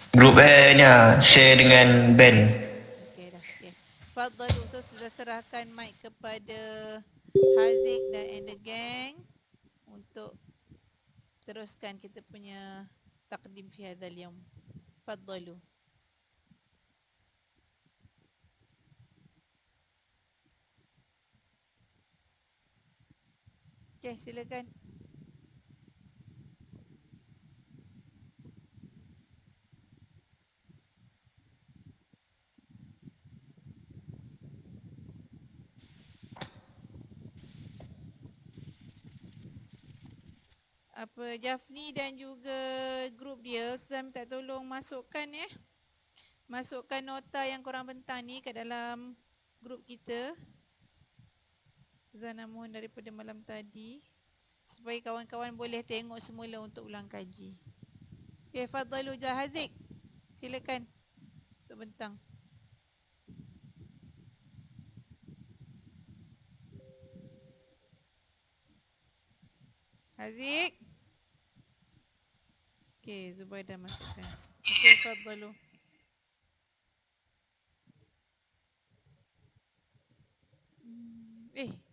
Grup share dengan band. Okey dah. Okey. Fadhalu. So sudah serahkan mic kepada Haziq dan and the gang untuk teruskan kita punya takdim fi hadzal yaum. Fadhalu. Okey, silakan. Apa Jafni dan juga grup dia Ustaz minta tolong masukkan masukkan nota yang korang bentang ni kat dalam grup kita. Suzana mohon daripada malam tadi supaya kawan-kawan boleh tengok semula untuk ulang kaji. Okey, Fadhalu Jahazik. Silakan untuk bentang. Haziq. Okey, Zubaida masukkan. Okey, Fadhalu.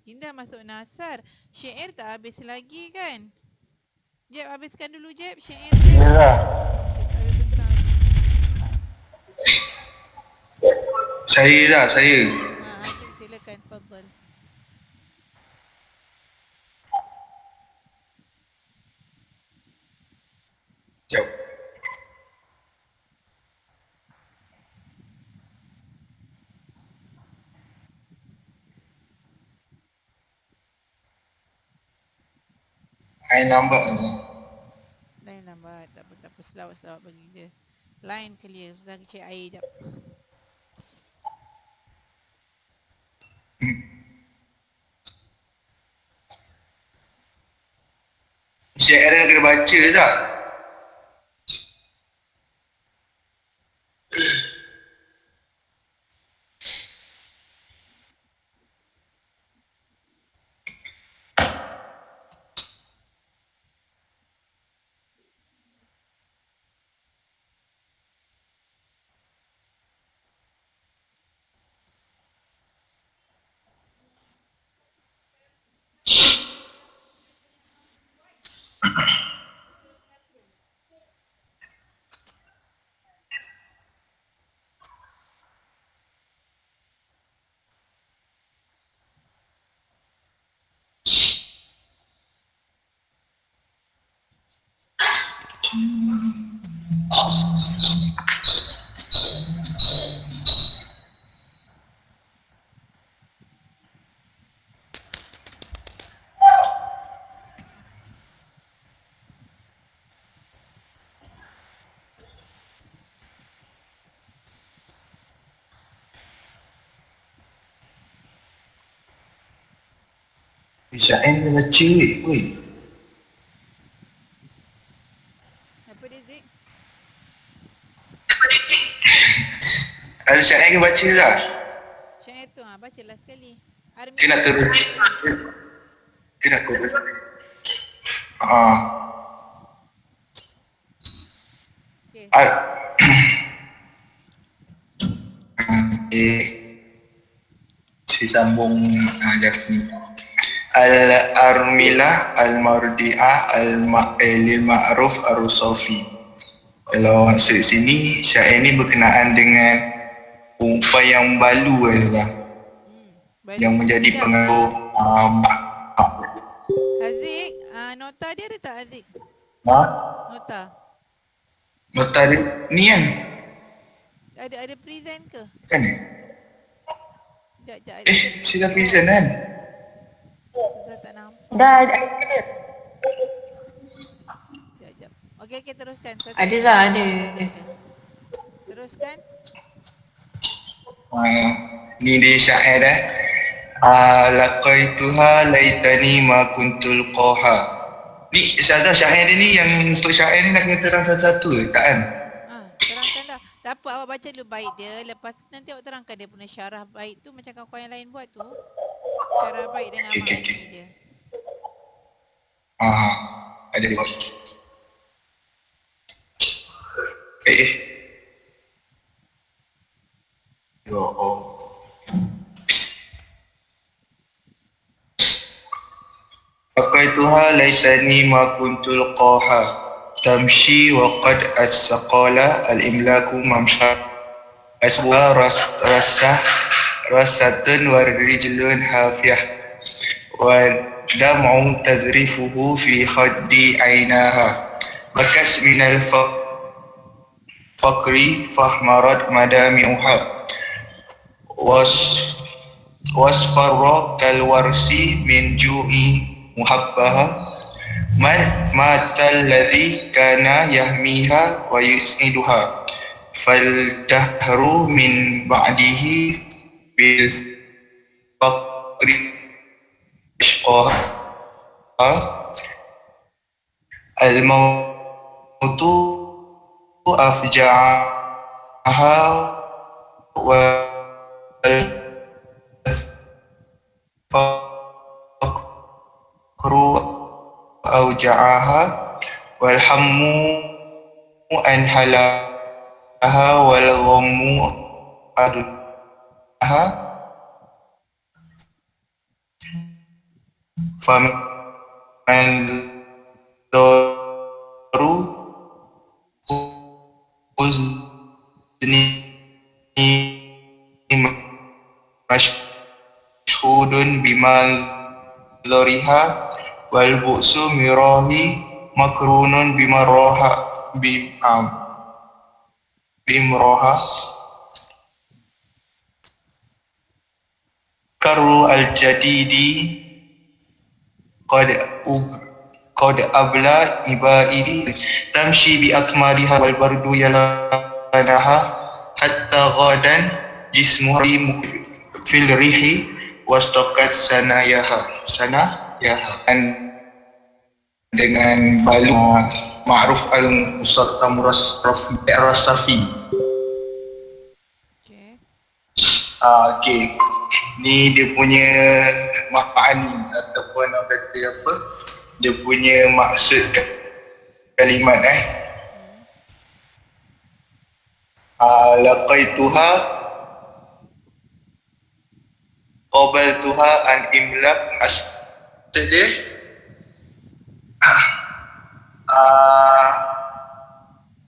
Indah masuk Nasar. Syair tak habis lagi kan? Jeb, habiskan dulu Jeb. Syair Jeb. Ya. Kita habis bentang lagi. Saya. Haziq silakan. Fadhal. Jap. I nampak ni. Lain lambat. Tak apa. Selawat-selawat bagi dia. Line clear. Susah kecil air jap. Syair yang kena baca tak? Syair kena baca weh. Apa dia Zik? Ada syair kena baca tak? Syair tu bacalah sekali. Kena Armila terus. baca. Kena terus. Okey. Si sambung Jafni. Al-Armilah Al-Mardi'ah Al-Ma'ruf Ar-Rusafi. Kalau maksud sini, syair ni berkenaan dengan perempuan yang balu lah. Yang menjadi pengaruh Haziq, nota dia ada tak Haziq? Nota. Nota dia ni kan? Ada present ke? Kan Sekejap. Sila present kan? Susah tak nampak. Dah ada. Sekejap. Okey, teruskan. Ada tak? Ada. Teruskan. Ni dia syair laqaituha laitani ma kuntul qaha. Ni Syazah syair dia ni yang untuk syair ni nak kena terang satu-satu ke? Tak kan? Terangkan dah. Tak apa, awak baca dulu bait dia. Lepas nanti awak terangkan dia punya syarah bait tu macam kawan-kawan yang lain buat tu. Syarah bait dengan makni dia. Ada dia buat. Oh. Faqaituha laitani ma kuntul qaha tamshi wa qad as-saqala al-imlaku mamsha aswa rasatun wa rijlun hafiyah wa dam'u tazrifuhu fi khaddi aynaha bakas min al-faqri fahmarat madami'uha wasfarra kalwarsi min ju'i muhabbaha matal ladhi kana yahmiha wa yus'iduha faltahru min ba'dihi bil faqri ishqaha al mautu afja'aha wa faqru awja'aha wal hammu anhalaha wal ghammu aduha faman daru uzni mashhudun bimal dhariha wal bu'su mirahi makrunun bimaraha bimraha karu al-jadidi qad abla ibaidi tamshi bi akmariha wal bardu yalanaha hatta ghadan jismuhi fil rihi wastaqat sanayaha dengan balu Ma'ruf al-Ustaz Tamras Rasafi. Okay. Okay. Ni dia punya makna ataupun orang kata apa? Dia punya maksud kalimat laqaituha qabaltuha an imlak maksud dia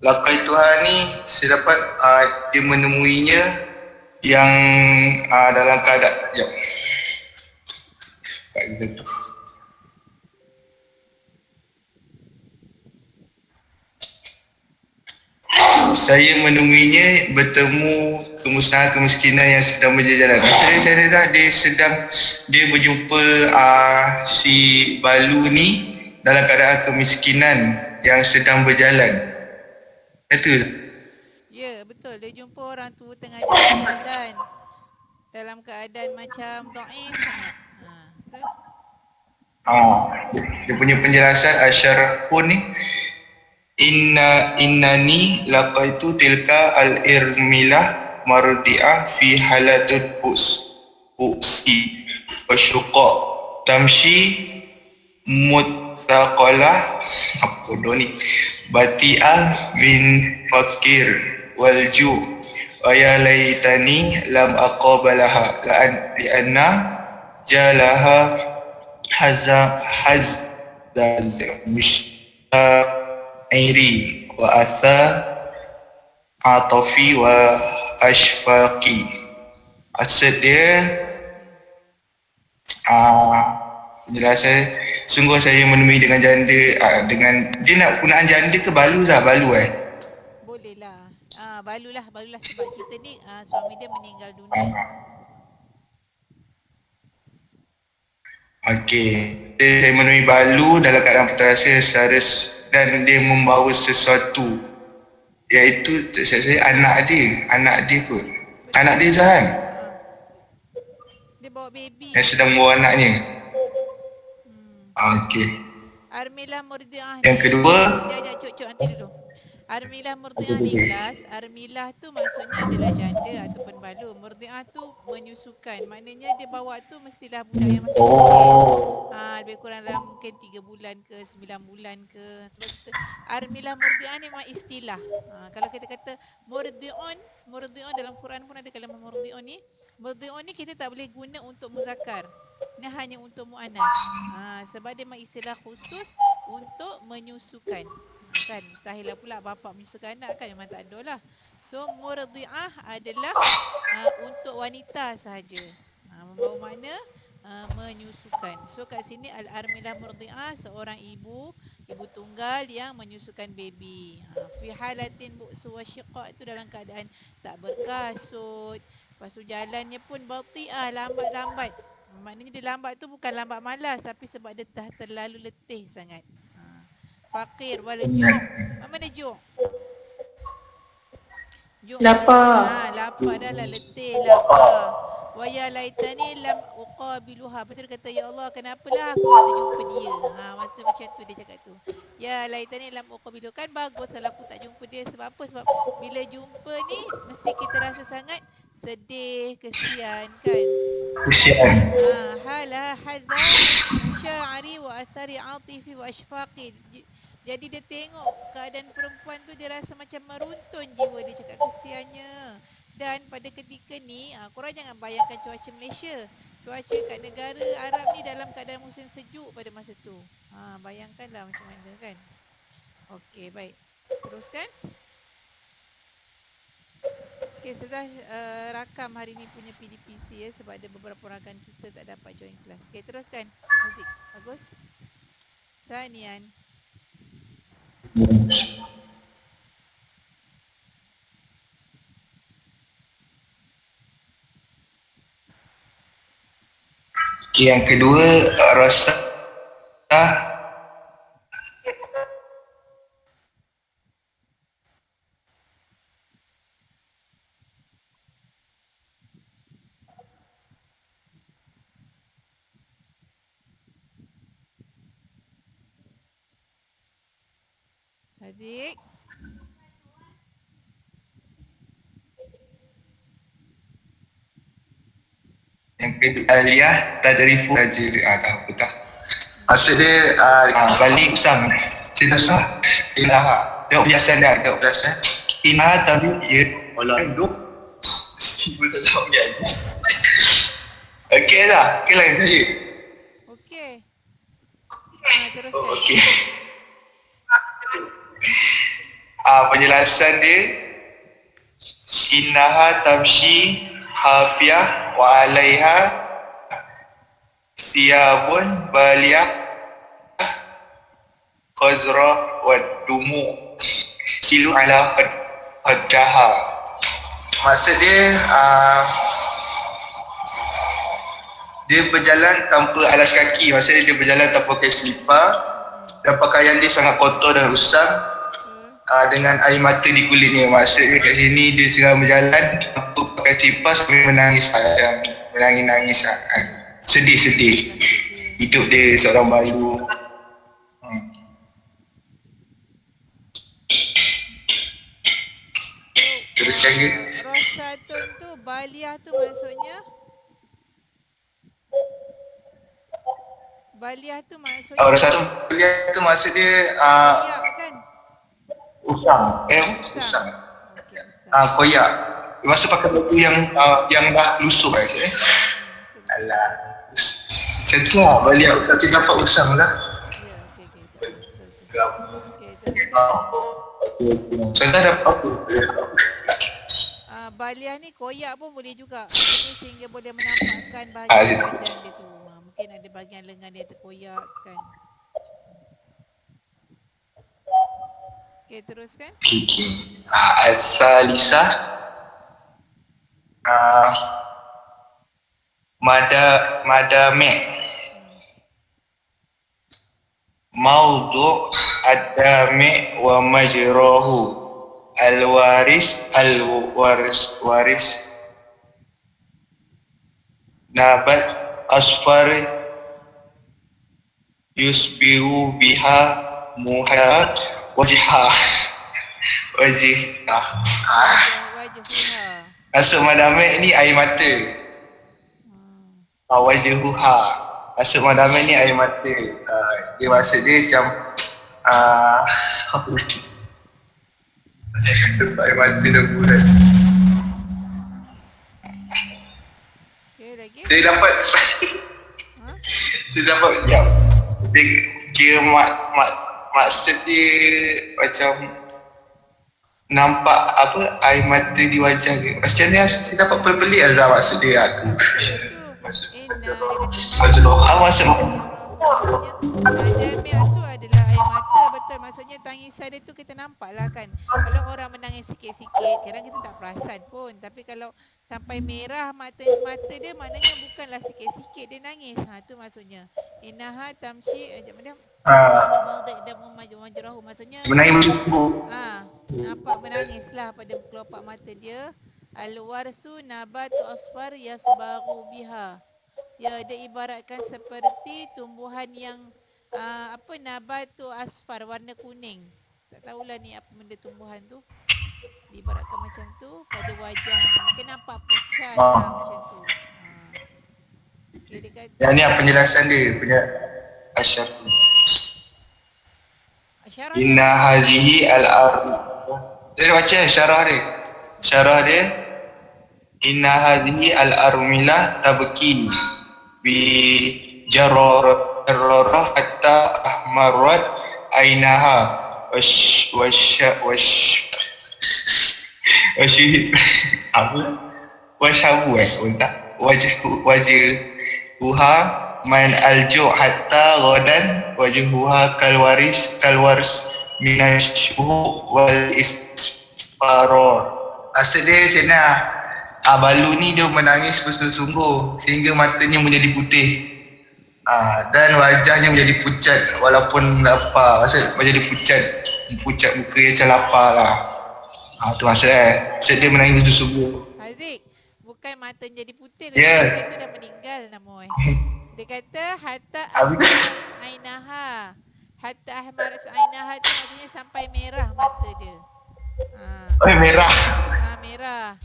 laqaituha ni saya dapat dia menemuinya yang dalam keadaan kayak gitu. Saya menemuinya bertemu kemusnahan kemiskinan yang sedang berjalan. Saya rasa dia berjumpa si Balu ni dalam keadaan kemiskinan yang sedang berjalan. Itu. Ya, betul. Dia jumpa orang tu tengah jalan dalam keadaan macam dhaif sangat. Betul? Dia punya penjelasan Asyar pun ni innani laqaitu tilka al-irmilah mardi'ah fi halatud bu'si wa syuqa tamshi muthaqalah apa ni bati'ah min fakir wal ju' wa ya laitani lam aqabalaha li'anna jalaha Airi wa atha atafi wa ashfaqi. Maksud dia penjelasan sungguh saya menemui dengan janda dengan dia nak gunaan janda ke balu lah Boleh lah. Balulah sebab cerita ni suami dia meninggal dunia. Okey, saya menemui balu dalam keadaan putus asa dan dia membawa sesuatu, iaitu saya anak dia kot. Anak dia Zahan. Dia bawa baby yang sedang membawa anaknya. Okey. Armilah Murdiah. Yang kedua, Cuk nanti dulu. Armilah murdi'ah ni kelas, armilah tu maksudnya adalah janda ataupun balu. Murdi'ah tu menyusukan. Maknanya dia bawa tu mestilah budak yang masih kecil. Lebih kurang dalam mungkin 3 bulan ke 9 bulan ke. Sebab tu armilah murdi'ah ni memang istilah. Kalau kita kata murdi'un dalam Quran pun ada kalimah murdi'un ni. Murdi'un ni kita tak boleh guna untuk muzakkar. Ini hanya untuk muannas. Sebab dia memang istilah khusus untuk menyusukan. Kan mustahil lah pula bapa menyusukan anak kan, memang tak ada lah. So murdi'ah adalah untuk wanita sahaja. Membawa makna menyusukan. So kat sini al-armilah murdi'ah seorang ibu tunggal yang menyusukan baby. Fi halatin bu'su wa syiqaq itu dalam keadaan tak berkasut. Lepas tu jalannya pun bati'ah, lambat-lambat. Maknanya dia lambat tu bukan lambat malas, tapi sebab dia dah terlalu letih sangat. Fakir wala ju'. Mana ju'? Ju' Lapar. Lapar dah lah, letih, lapar. Wa ya laitani lam uqabiluha. Betul kata, ya Allah, kenapalah aku tak jumpa dia. Masa macam tu dia cakap tu. Ya laitani lam uqabiluha. Kan bagus kalau aku tak jumpa dia. Sebab apa? Sebab bila jumpa ni mesti kita rasa sangat sedih, kesian kan. Kesian. Hala hadza musya'ari wa athari atifi wa ashfaqi. Jadi dia tengok keadaan perempuan tu, dia rasa macam meruntun jiwa dia, cakap kesiannya. Dan pada ketika ni, korang jangan bayangkan cuaca Malaysia. Cuaca kat negara Arab ni dalam keadaan musim sejuk pada masa tu. Bayangkanlah macam mana kan. Okey, baik. Teruskan. Okey, setelah rakam hari ni punya PDPC ya, sebab ada beberapa rakan kita tak dapat join kelas. Okey, teruskan. Aziz, bagus. Sanian. Yang kedua, rasa Aziz. yang kedua, aliyah tadrifu tajir. Tak apa tak. Maksud dia balik usang. Saya rasa tengok biasa dah, tengok biasa. Inah tapi ya olah duk. Tiba tak tahu dia. Okey dah, okey lain saja. Okey. Teruskan. Okey. Penjelasan dia, innaha tamshi hafiyah wa alaiha siyabun baliyah qazra wa dumu silu ala qaddaha. Maksud dia dia berjalan tanpa alas kaki. Maksudnya dia berjalan tanpa pakai selipar dan pakaian dia sangat kotor dan usang. Dengan air mata di kulitnya. Maksudnya kat sini dia sedang berjalan tanpa pakai selipar sambil menangis macam menangis-nangis. Sedih-sedih. Hidup dia seorang bayu. Teruskan ke? Rosatun tu, baliyah tu maksudnya? Baliyah tu maksudnya? Rosatun baliyah tu maksud dia koyak kan? usang. Usang. Okey, usang. Koyak. Maksud pakai baju yang dah lusuh kan? Alah. Macam lah, baliyah usang. Saya dapat usang lah. Ya, okey. Okey, teruskan. Saya tak dapat apa. Baliyah ni koyak pun boleh juga. Maksudnya sehingga boleh menampakkan bahagian badan dia tu. Mungkin ada bahagian lengan dia terkoyak kan. Okey, teruskan. Okey. Al-Salisah Madame Maudu' Adame wa majrahu Al-waris Nabat asfar yusbihu biha muhat wajha. Wajih. Wajhuha. Masuk madamik ni air mata. Wajhuha. Masuk madamik ni air mata. Dia maksud dia macam apa ni? Tempat air mata dah bulat. Okay, lagi? Saya dapat saya dapat jam. Dia kira maksud dia macam nampak apa air mata di wajah dia. Macam ni saya dapat pelik-pelik lah maksud dia. Maksud Dami tu adalah air mata, betul. Maksudnya tangisan dia tu kita nampak lah kan. Kalau orang menangis sikit-sikit, kadang kita tak perasan pun. Tapi kalau sampai merah mata dia, maknanya bukanlah sikit-sikit dia nangis. Tu maksudnya. Innaha tamshi, macam majrahu, maksudnya menangis bercukur. nampak menangis lah pada kelopak mata dia. Al-warsu nabatu asfar yasbaru biha. Ya, dia ibaratkan seperti tumbuhan yang nabatu asfar, warna kuning. Tak tahulah ni apa benda tumbuhan tu. Diibaratkan macam tu pada wajahnya. Mungkin nampak pucat lah macam tu. Okay, dia kata, yang ni penjelasan dia punya asyar. Inna hazihi al-ardu. Dia baca syarah dia. Syarah dia, inna hazihi al-armilah tabki bi jararah hatta ahmarat ainaha wajhuha man alju hatta ghadan wajhuha kalwaris minashu wal isfaror. Maksud dia sini balu ni dia menangis bersungguh-sungguh sehingga matanya menjadi putih. Dan wajahnya menjadi pucat walaupun lapar. Maksud menjadi pucat muka yang macam lapar lah. Tu maksud maksud dia menangis bersungguh. Haziq, bukan mata jadi putih. Ya. Dia tu dah meninggal namun. Dia kata hatta ahmarat ainaha. Hatta ahmarat ainaha tu maksudnya sampai merah mata dia. Merah. Merah.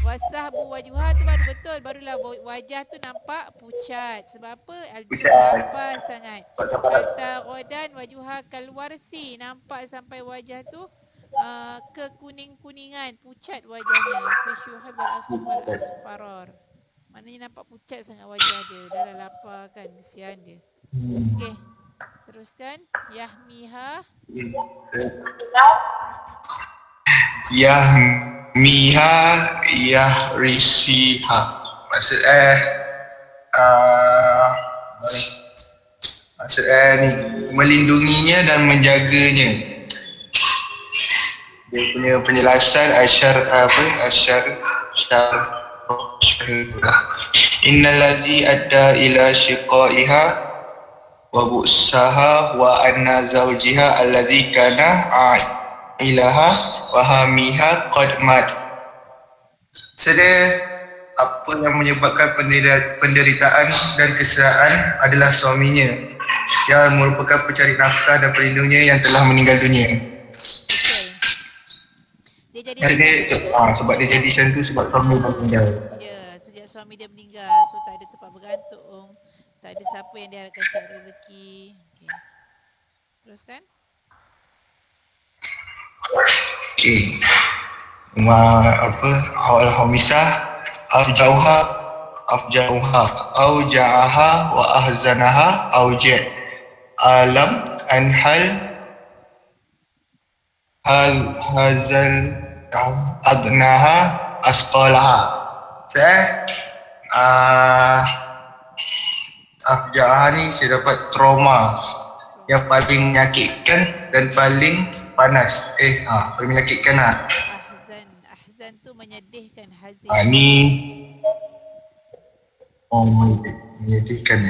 Wasahbu wajhuha tu baru betul. Barulah wajah tu nampak pucat. Sebab apa? Alju lapar sangat. Kata Rodan wajhuha kalwarsi. Nampak sampai wajah tu kekuning-kuningan. Pucat wajahnya. Fisyuhib al-asfaror. Maknanya nampak pucat sangat wajah dia. Dah lapar kan. Kesian dia. Okey. Teruskan. Yahmiha. Yahmiha yahrisiha. Maksud maksud ni melindunginya dan menjaganya. Dia punya penjelasan asyar innal ladzi adda ila shiqaiha wa bu'saha wa anna zawjiha alladzi kana ilaha wahamiha qad mat. Sedih apa yang menyebabkan penderitaan dan keseraan adalah suaminya yang merupakan pencari nafkah dan pelindungnya yang telah meninggal dunia. Dia jadi sebab dia jadi macam tu sebab suami dia meninggal. Ya, sejak suami dia meninggal, so tak ada tempat bergantung, tak ada siapa yang diharapkan cari rezeki. Okey. Teruskan. Okey. Awal hamisah auja'aha wa ahzanaha alam anhal hazan adnaha asqalaha. Afja'aha ni saya dapat trauma yang paling menyakitkan dan paling panas. Paling menyakitkan lah. Ahzan tu menyedihkan. Hazin. Ni menyedihkan.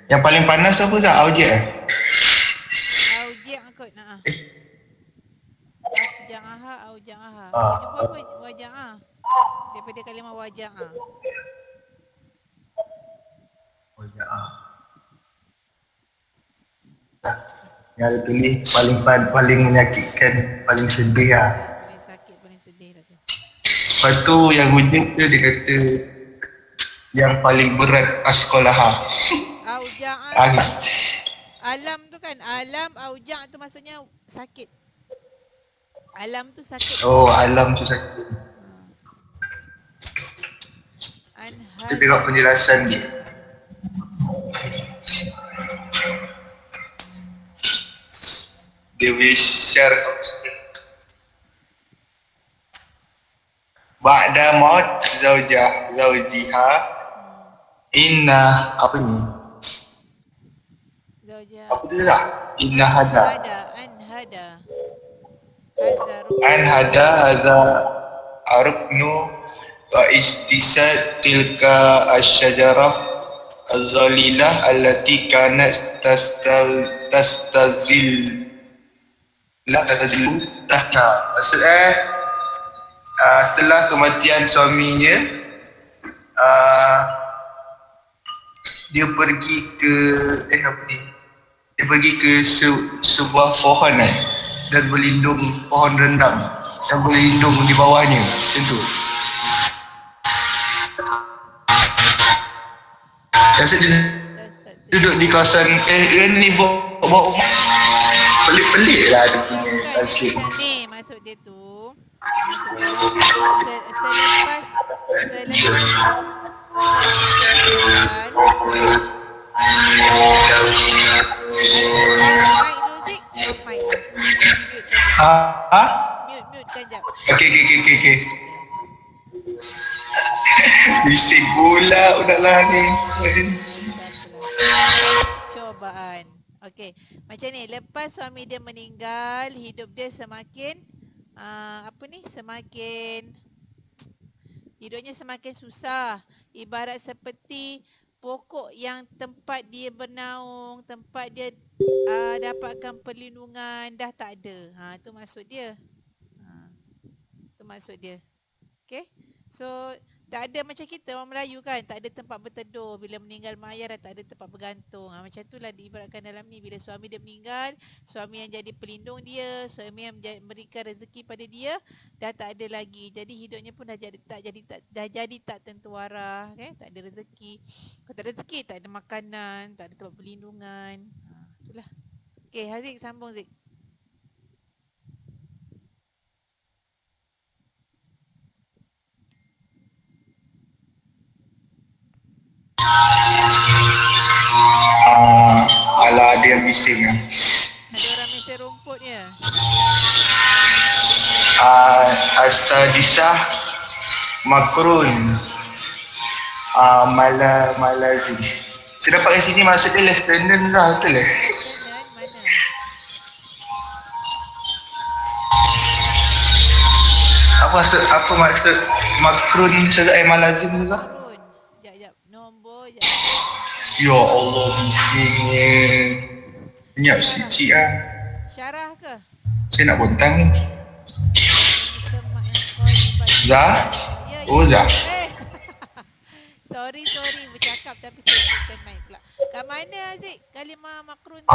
Yang paling panas apa Zah? Auji' kot nak. Auja'aha. Jumpa apa waja'ah? Daripada kalimah waja'ah. Yang ada tulis paling menyakitkan, paling sedih lah. Lepas tu yang hujung tu dia kata yang paling berat sekolah. Aujang alam tu kan, alam aujang tu maksudnya sakit. Alam tu sakit. Oh, alam tu sakit. Kita tengok penjelasan dia. Dia boleh share Ba'da maut zawjiha inna apa ni? Zaujah. Apa tu dah? Inna hada. Hada hadza arqnu wa istisad tilka asyajarah az-zalilah allati kanat tastazil tahta. Maksudnya setelah kematian suaminya, dia pergi ke dia pergi ke sebuah pohon dan berlindung, pohon rendang dan berlindung di bawahnya, macam tu. Biasa dia duduk di kawasan ni bawa pelik-pelik lah dia punya translate. Ni maksud dia tu. Selepas mute kan jap. Okay. Bising pula udahlah ni. Cobaan. Okey, macam ni, lepas suami dia meninggal, hidup dia semakin hidupnya semakin susah. Ibarat seperti pokok yang tempat dia bernaung, tempat dia dapatkan perlindungan dah tak ada. Tu maksud dia. Tu maksud dia. Okay. So tak ada macam kita orang Melayu kan, tak ada tempat berteduh. Bila meninggal mayat dah tak ada tempat bergantung. Macam itulah diibaratkan dalam ni. Bila suami dia meninggal, suami yang jadi pelindung dia, suami yang memberikan rezeki pada dia, dah tak ada lagi. Jadi hidupnya pun dah jadi tak tentu arah, okay? Tak ada rezeki. Kalau tak ada rezeki, tak ada makanan, tak ada tempat perlindungan. Itulah. Okay, Haziq sambung Zik. Alah, dia yang bising kan. Ada orang mesin rumputnya. As-sadisah makrun malazim. Saya dapat kat sini maksud dia lieutenant lah, betul lah. Lieutenant mana? Apa maksud makrun sebagai malazim juga? Makrun. Jap. Nombor jap. Ya Allah, bisingnya. Senyap sikit lah. Syarah ke? Saya nak bontang ni. Semak yang kau libat. Zah? Ya. Oh, Zah. Sorry bercakap tapi saya bukan mic pula. Kat mana Aziz kalimah makrun tu?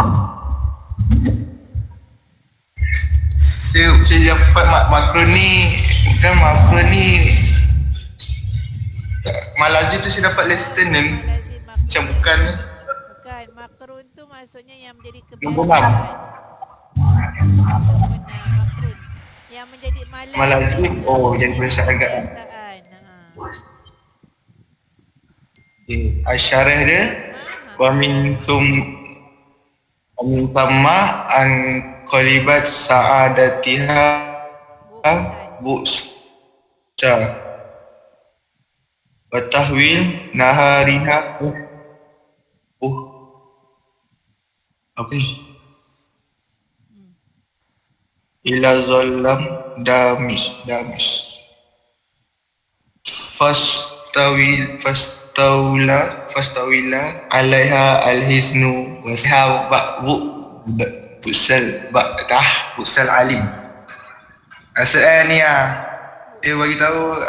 Saya dapat makrun ni. Bukan makrun ni. Malazim tu saya dapat lieutenant. Macam bukan. Bukan, makrun tu maksudnya yang menjadi Nombor kebiasaan. 6. Benar, makrun. Yang menjadi Malazim, oh yang kebiasaan agak. Asyarah dia wa min tamma an qalibat sa'adatiha bu'sa wa tahwil nahariha apa ni ila zallam damis fastawila alaiha alhiznu washa buksal alim. Maksudnya ni dia bagi tahu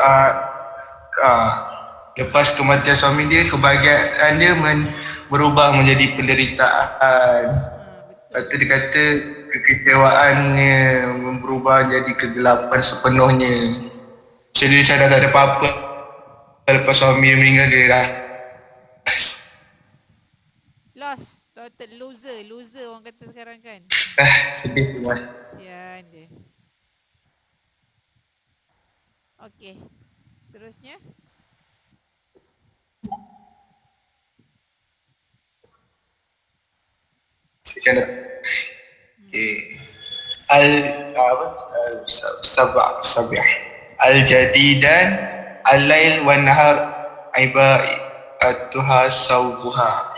lepas kematian suami dia, kebahagiaan dia berubah menjadi penderitaan. Lepas tu dia kata kekecewaannya berubah jadi kegelapan sepenuhnya. So dia sadar tak ada apa-apa. Lepas suami dia meninggal dia dah Lost. Total loser. Loser orang kata sekarang kan. sedih tu Mas. Sian dia. Okey. Seterusnya. Sekian dah. Okay. Sabah al-jadidan al-lail wan nahar ibaatuha saubuha.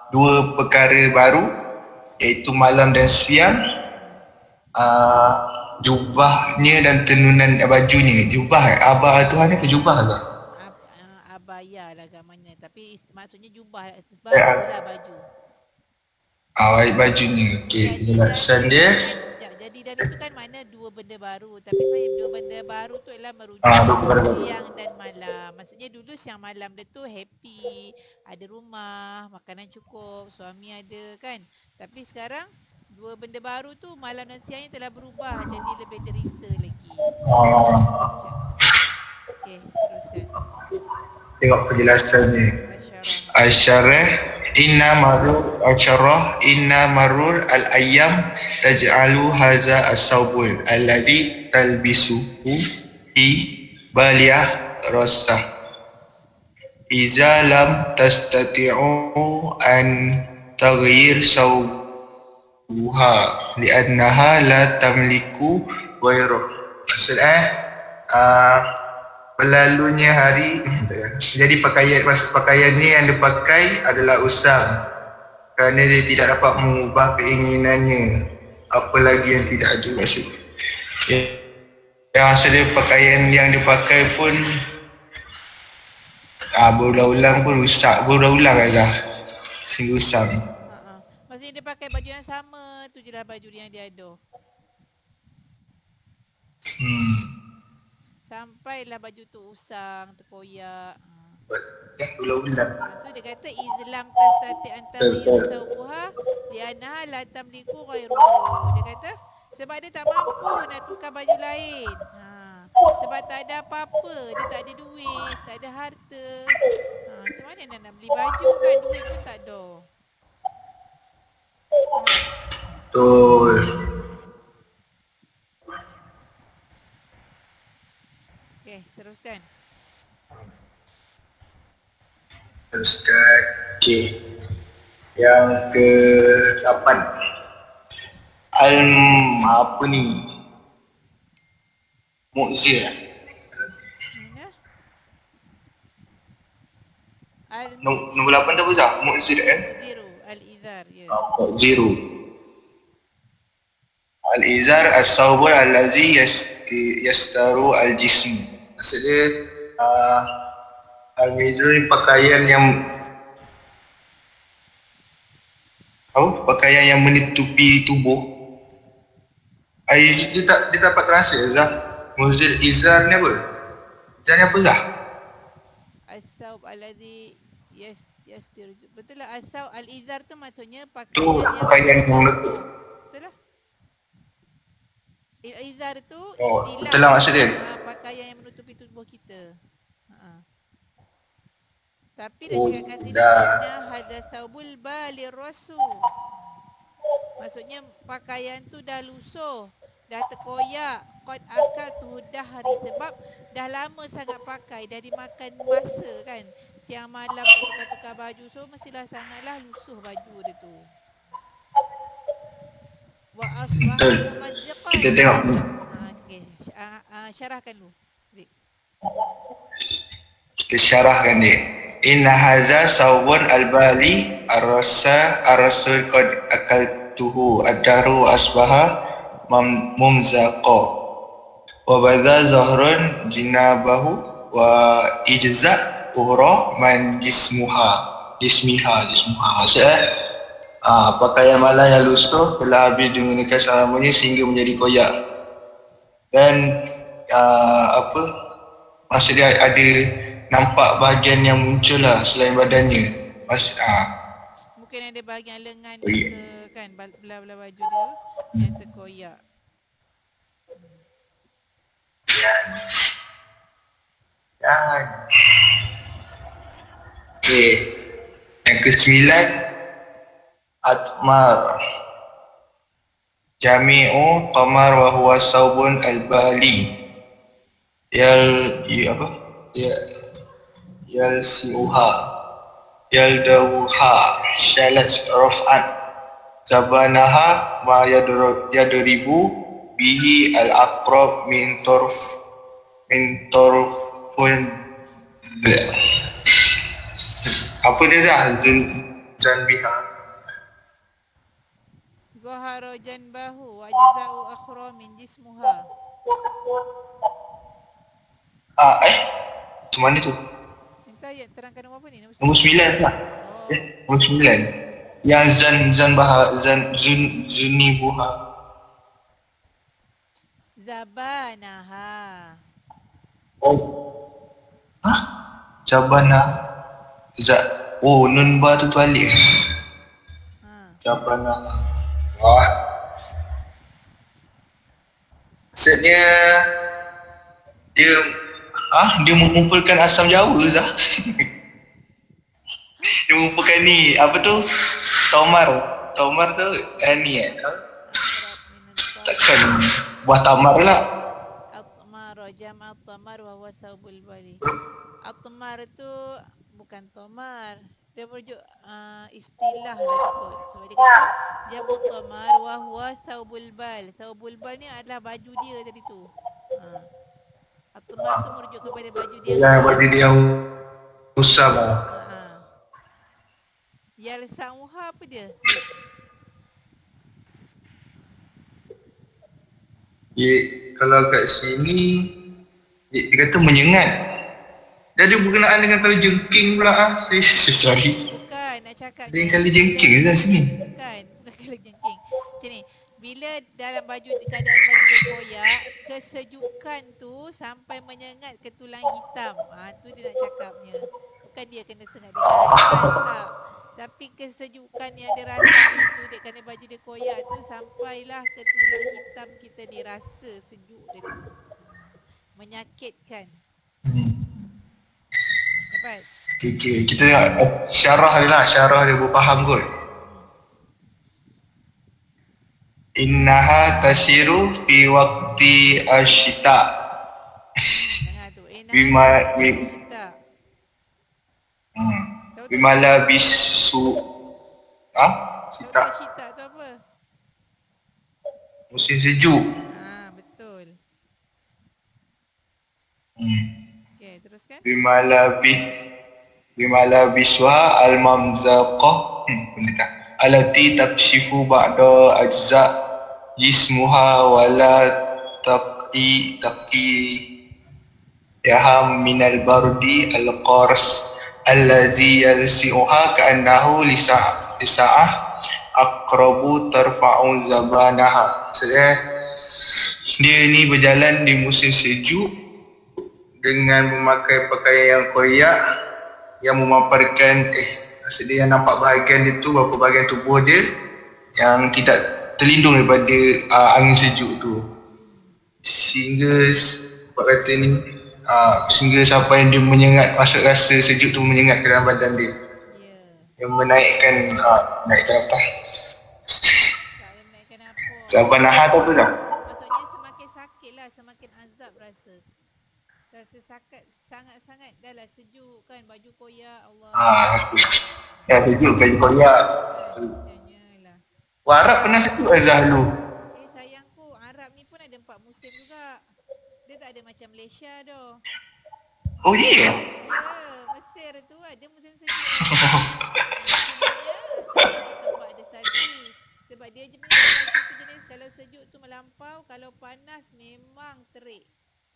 Dua perkara baru iaitu malam dan siang. Jubahnya dan tenunan bajunya. Jubah abah Tuhan ni apa jubah ke? Abaya lah agamanya. Tapi maksudnya jubah. Ya. Baju lah baju. Bajunya. Okey, penjelasan dia. Jadi dan itu kan mana dua benda baru. Tapi sebenarnya dua benda baru tu ialah merujuk Dua perkara baru. siang dan malam. Maksudnya dulu siang malam dia tu happy, ada rumah, makanan cukup, suami ada kan. Tapi sekarang dua benda baru tu malam dan siangnya telah berubah jadi lebih derita lagi. Okey, teruskan. Tengok penjelasannya. Asyarah inna marur al-ayyam taj'alu haza as-sawbul alladhi talbisuhu fi baliyah rasah iza lam tastati'u an taghyir sawbuha li'annaha la tamliku ghairuh. Maksudnya berlalunya hari, jadi pakaian ni yang dia pakai adalah usang kerana dia tidak dapat mengubah keinginannya, apa lagi yang tidak ada maksud. Yang maksudnya pakaian yang dia pakai pun berulang-ulang pun rusak, berulang-ulang lah sehingga usang. Maksudnya dia pakai baju yang sama, tu je lah baju yang dia ada. Sampailah baju tu usang, terkoyak. Ulang-ulang. Tu dia kata izlam tastati antara yusawbuha li'annaha la tamliku ghairuhu. Dia kata sebab dia tak mampu nak tukar baju lain. Sebab tak ada apa-apa, dia tak ada duit, tak ada harta. Macam mana nak beli baju kan, duit pun tak ada. Betul. Okey, teruskan. Okey. Yang ke-8. Apa ni? Mu'zir. Mana? Nombor 8 tu apa dah? Mu'zir kan? Al-izar, ya. Mu'zir. Al-izar as-sawbul allazi yastaru al-jism. Maksudnya al-izar ni pakaian yang pakaian yang menutupi tubuh. Dia dapat terasa Zah. Mu'zir izar ni apa? Izar ni apa Zah? As-sawb allazi yastir. Betul lah, as-sawb al-izar tu maksudnya pakaian tu pakaian yang menutup. Betul lah. Izar tu betul lah maksud dia. Pakaian yang menutupi tubuh kita. Tapi dia cakap kat sini inna hadza saubul balir rasul. Maksudnya pakaian tu dah lusuh, dah terkoyak, qad akal tu dah hari sebab dah lama sangat pakai, dah dimakan masa kan. Siang malam tukar-tukar baju, so mestilah sangatlah lusuh baju dia tu. Wa asbaha mumazziqan. Kita tengok ni. Okey. Syarahkan dulu. Zik. Kita syarahkan dia. Inna haza sawbun al-bali ar-rasul qad akaltuhu ad-daru asbaha mumzaqa wa badha zahrun jinabahu wa ijza uhra man jismiha. Maksudnya pakaian malam yang lusuh telah habis digunakan selamanya sehingga menjadi koyak. Dan maksudnya ada nampak bahagian yang muncul lah selain badannya. Mungkin ada bahagian lengan dia kan, belah-belah baju dia yang terkoyak. Dan okey. Yang ke-9 Atmar. Jami'u Tamar wa huwa saubun al-bali. Apa? Yalsiuha. Yaldawuha. Syalat raf'an. Zabanaha ma yadribu bihi al-aqrab min torfun. Apa dia dah? Zanbiha. Zahara janbahu wa ajza'u akhra min jismuha. Macam mana tu? Minta ayat terangkan nombor apa ni? Nombor 9 pula. Oh, Nombor 9. Yang zunibuha. zabanaha. Jabana. Nun ba tu balik. Jabana. Wah. Maksudnya dia mengumpulkan asam Jawa Zah. Dia mengumpulkan ni, apa tu? Tomar tu ni takkan buah tamar lah. Atmar jam' at-tamar wa huwa saubul bali. Atmar tu bukan tomar. Dia merujuk istilah lah kot. Sebab dia kata jam'ut tamar wa huwa saubul bal. Saubul bal ni adalah baju dia tadi tu. Atmar tu merujuk kepada baju dia. Ya, baju dia usam. Yalsauha apa dia? Kalau kat sini dia kata menyengat. Dia ada berkenaan dengan kali jengking pula. Sorry. Bukan, nak cakap dia kali jengking ke sini? Bukan kali jengking. Macam ni, bila dalam keadaan baju dia koyak, kesejukan tu sampai menyengat ke tulang hitam. Tu dia nak cakapnya. Bukan dia kena sengat dengan rasa, tak. Tapi kesejukan yang dia rasa itu, dia kerana baju dia koyak tu, sampailah ke tulang hitam kita ni, rasa sejuk dia tu. Menyakitkan. Dapat? Okay. Kita tengok syarah dia lah. Syarah dia berfaham kot. Innaha tasiru fi waqti asyita. Innaha Bimala bisu. Sita. Sita tu apa? Musim sejuk. Betul. Okay, teruskan. Bimala biswa al-mamzaqah. Alati takshifu ba'da ajza jismuha wala taqi yaham minal bardi al-qars allazi yalsi'uha ka'annahu lisa'ah aqrabu tarfa'u zabanaha. Maksudnya dia ni berjalan di musim sejuk dengan memakai pakaian yang koyak yang memaparkan maksudnya yang nampak bahagian dia tu, beberapa bahagian tubuh dia yang tidak terlindung daripada angin sejuk tu, sehingga sebab kata ni sehingga sampai dia menyengat, masuk rasa sejuk tu menyengat ke dalam badan dia, yang menaikkan naikkan apa? Zabanaha tu apa dah? Maksudnya semakin sakit lah, semakin azab rasa. Rasa sakit sangat-sangat dah lah, sejuk kan, baju koyak, Allah. Ya, sejuk baju koyak. Kesiannya lah. Arab pernah sejuk Zahlu. Sayangku, Arab ni pun ada 4 musim juga. Dia tak ada macam Malaysia dah. Oh iya? Ya, Mesir tu ada musim sejuk. Cumanya tak tempat-tempat ada salji. Sebab dia je punya salji tu jenis kalau sejuk tu melampau, kalau panas memang terik.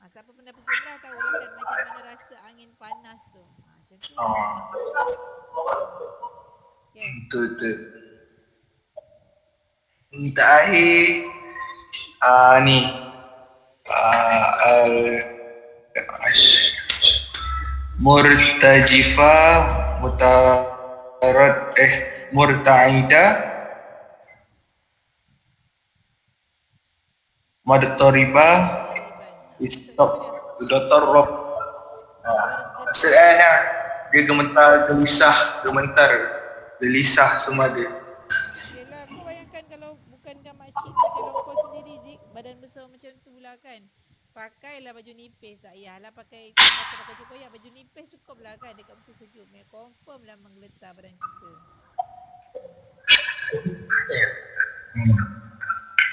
Siapa pernah pergi umrah tahu lah kan macam mana rasa angin panas tu. Macam tu. Okay. Betul. Terakhir ni murtajifa murtaida madtariba Stop. Dr. Rob. Maksudnya dia gemetar, gelisah semua dia. Yelah, kau bayangkan kalau bukankan makcik ni, kalau kau sendiri Zik, badan besar macam tu lah kan. Pakailah baju nipis, tak payahlah pakai kata baju koyak, baju nipis cukup lah kan dekat musim sejuk. Confirm lah menggeletar badan kita.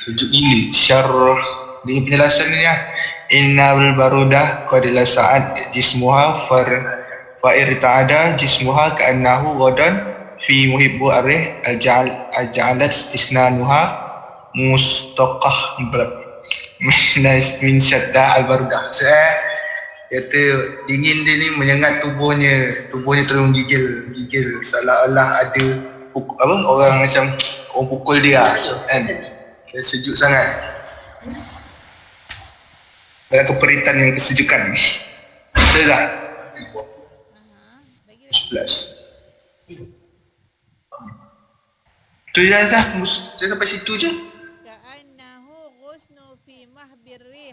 Sejuk gila. Syarah. Dia penjelasan ni lah. Innal barudah qadila sa'ad jismuha fa'irta'ada jismuha ka'annahu ghadan fi muhibbu arih aja'alat isnanuha mustaqah min syadda al-barudah. Saya kata dingin dia ni menyengat tubuhnya terus gigil seolah-olah ada orang macam orang pukul dia kan. Dia sejuk sangat. Dalam keperitan yang kesejukan. Betul tak? Lagi 11. Tu je Azhar. Saya sampai situ je. Ka'annahu ghusnu fi mahbir rih.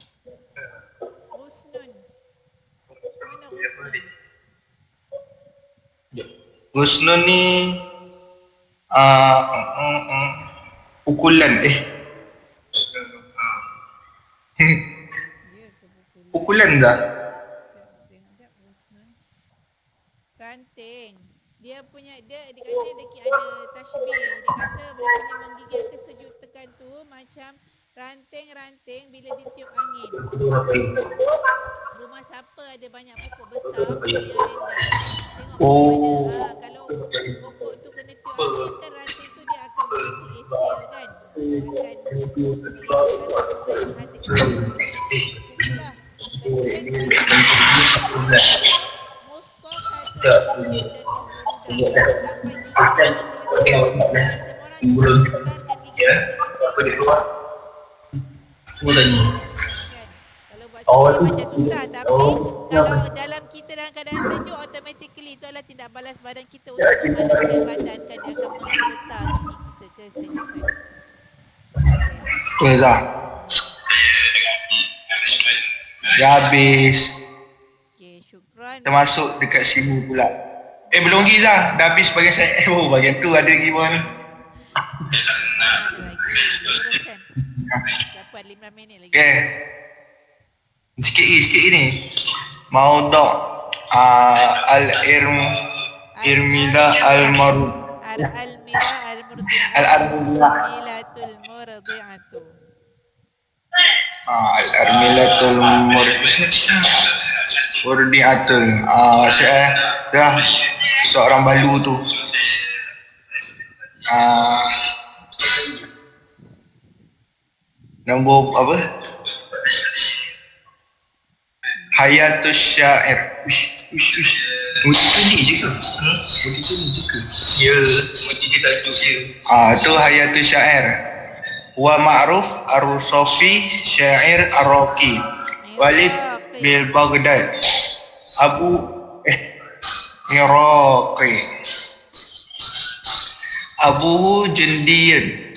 Ghusnun. Mana ghusnun? Husnun ni pukulan Dia ke pukulan? pukulan tak? Tengok jap ghusnun. Ranting. Dia kata ada tashbih. Dia kata benda punya menggigil kesejukan tu macam ranting-ranting bila ditiup angin. Rumah siapa ada banyak pokok besar, pokok yang rendah. Tengok bagaimana kalau pokok tu kena tiup angin kan ranting tu dia akan berisi-isil kan. Akan berisi hati macam itulah. Kemudian macam susah, tapi kalau dalam kita dalam keadaan sejuk, automatically itu adalah tindak balas badan kita untuk memanaskan badan kan, dia akan menggeletar gigi kita kesejukan. Betul tak? Dah habis. Okey, syukran. Termasuk dekat sini pula. Belum lagi dah. Dah habis bagian saya. Bagian tu ada lagi pun. Ada lagi. Teruskan. Dapat 15 minit lagi. Okay. Sikit ni. Maudu' al-irmila al-marud. Al-armilatul murdi'atu. Al-armilatul murdi'atul. Saya dah seorang balu tu. Nombor apa? Hayatus syair. Betul ni je ke? Ya, macam dia tajuk je. Tu Hayatus syair. Wa ma'ruf ar-Rusafi syair ar-Raqi. Walid bil Baghdad. Iraqi. Abuhu Jundiyun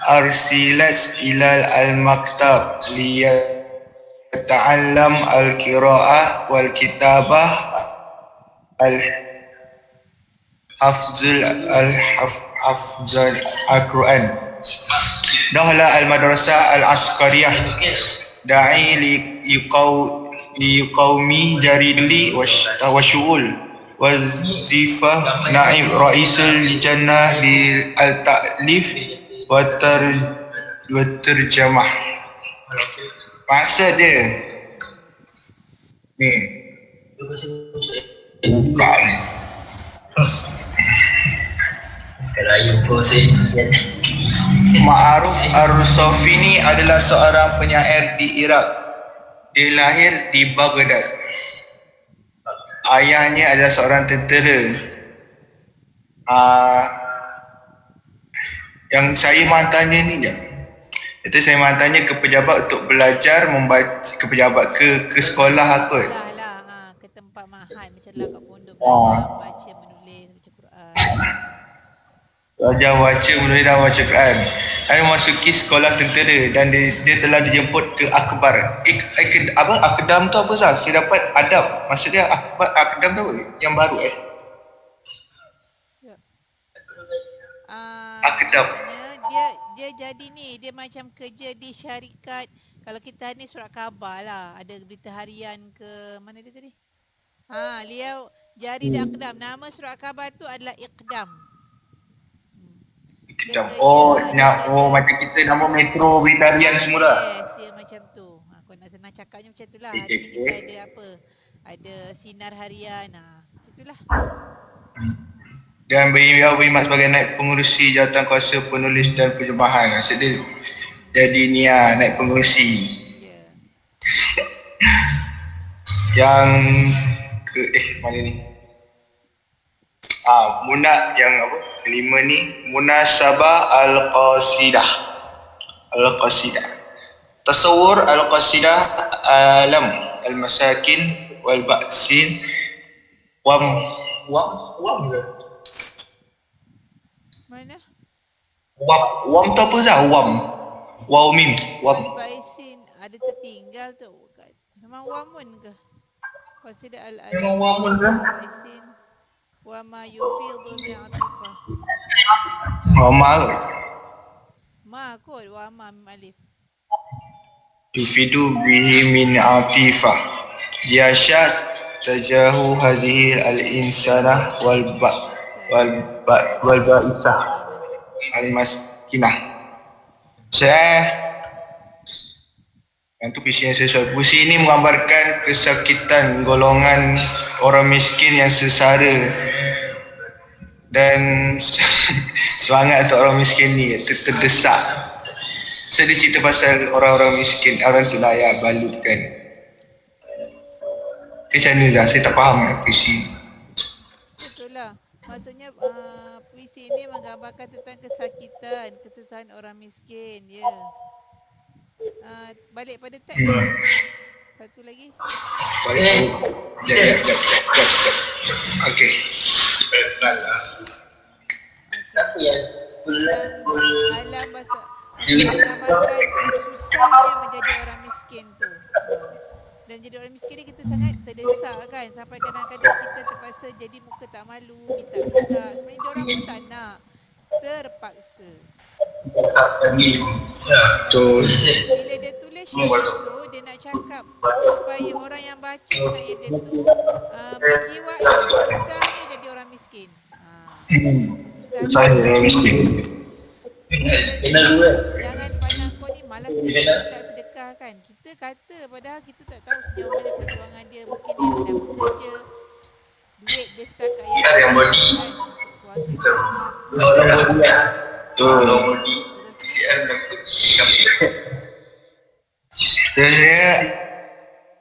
arsilat ilal al-maktab liyata'allam al-qira'ah wal kitabah al-hafzul al-Quran. Dahla al-madrasah al-askariyah da'i liqawmi jaridli wa syu'ul wazifah naib raisul lijannah di al-ta'lif wa terjemah. Maksud dia ni buka ni Ma'aruf Ar-Rusafi ni adalah seorang penyair di Iraq. Dia lahir di Baghdad. Ayahnya adalah seorang tentera. Yang saya menghantarnya ni je. Itu saya menghantarnya ke pejabat untuk belajar membaca, ke pejabat ke sekolah kot. Ke tempat mahal macam lah kat pondok belajar baca, menulis, baca Quran. Belajar baca, menulis dan baca Quran. Saya memasuki sekolah tentera dan dia telah dijemput ke Akbar. Akdam tu apa sah? Saya dapat adab. Maksud dia Akdam tu apa? Yang baru Ya. Akdam. Maksudnya dia jadi ni, dia macam kerja di syarikat. Kalau kita ni surat khabar lah, ada berita harian ke mana dia tadi? Liau jari di Akdam. Nama surat khabar tu adalah Iqdam. Akdam. Macam kita nama metro berita harian semua lah. Yes, dia macam tu. Kau nak senang cakapnya macam tu lah. Hari ni kita ada apa? Ada sinar harian. Macam tu lah. Dan berkhidmat sebagai naib pengurusi jawatan kuasa penulis dan penjemahan. Maksud dia jadi ni naib pengurusi. Ya. Yang ke mana ni? Yang apa? Kelima ni Munasabah Al-Qasidah. Tasawur Al-Qasidah Alam Al-Masakin Wal-Ba'sin Wam ke? Mana? Wam tu apa sah? Wam. Al-Baisin ada tertinggal tu. Memang Wamun ke? Qasidah Al-Alam. Memang Wamun ke? Al-Baisin wa ma yufidu min atifah. Ma kot wa ma mim alif. Yufidu bihi min atifah. Yasha tajahu hazihi al-insana wal ba'isah al-maskinah. Yang tu puisi yang sesuai. Puisi ini menggambarkan kesakitan golongan orang miskin yang sesara dan semangat untuk orang miskin ni terdesak. Saya cerita pasal orang-orang miskin, orang tu layak balutkan. Macam mana Zah? Saya tak faham puisi. Betul lah. Maksudnya puisi ini menggambarkan tentang kesakitan, kesusahan orang miskin. Ya. Balik pada teks. Satu lagi. Balik. Ya. Okey. Alam bahasa menggambarkan susahnya menjadi orang miskin tu. Dan jadi orang miskin ni kita sangat terdesak kan, sampai kadang-kadang kita terpaksa jadi muka tak malu, minta. Sebenarnya dia orang pun tak nak, terpaksa. Bila dia tulis syair tu, dia nak cakap supaya orang yang baca syair dia tu menjiwai susahnya jadi orang miskin. Susahnya orang miskin. Jangan pandang kau ni malas kita tak sedekah kan. Kita kata padahal kita tak tahu sejauh mana perjuangan dia. Mungkin dia dah bekerja, duit dia setakat yang body kan, Orang body. Saya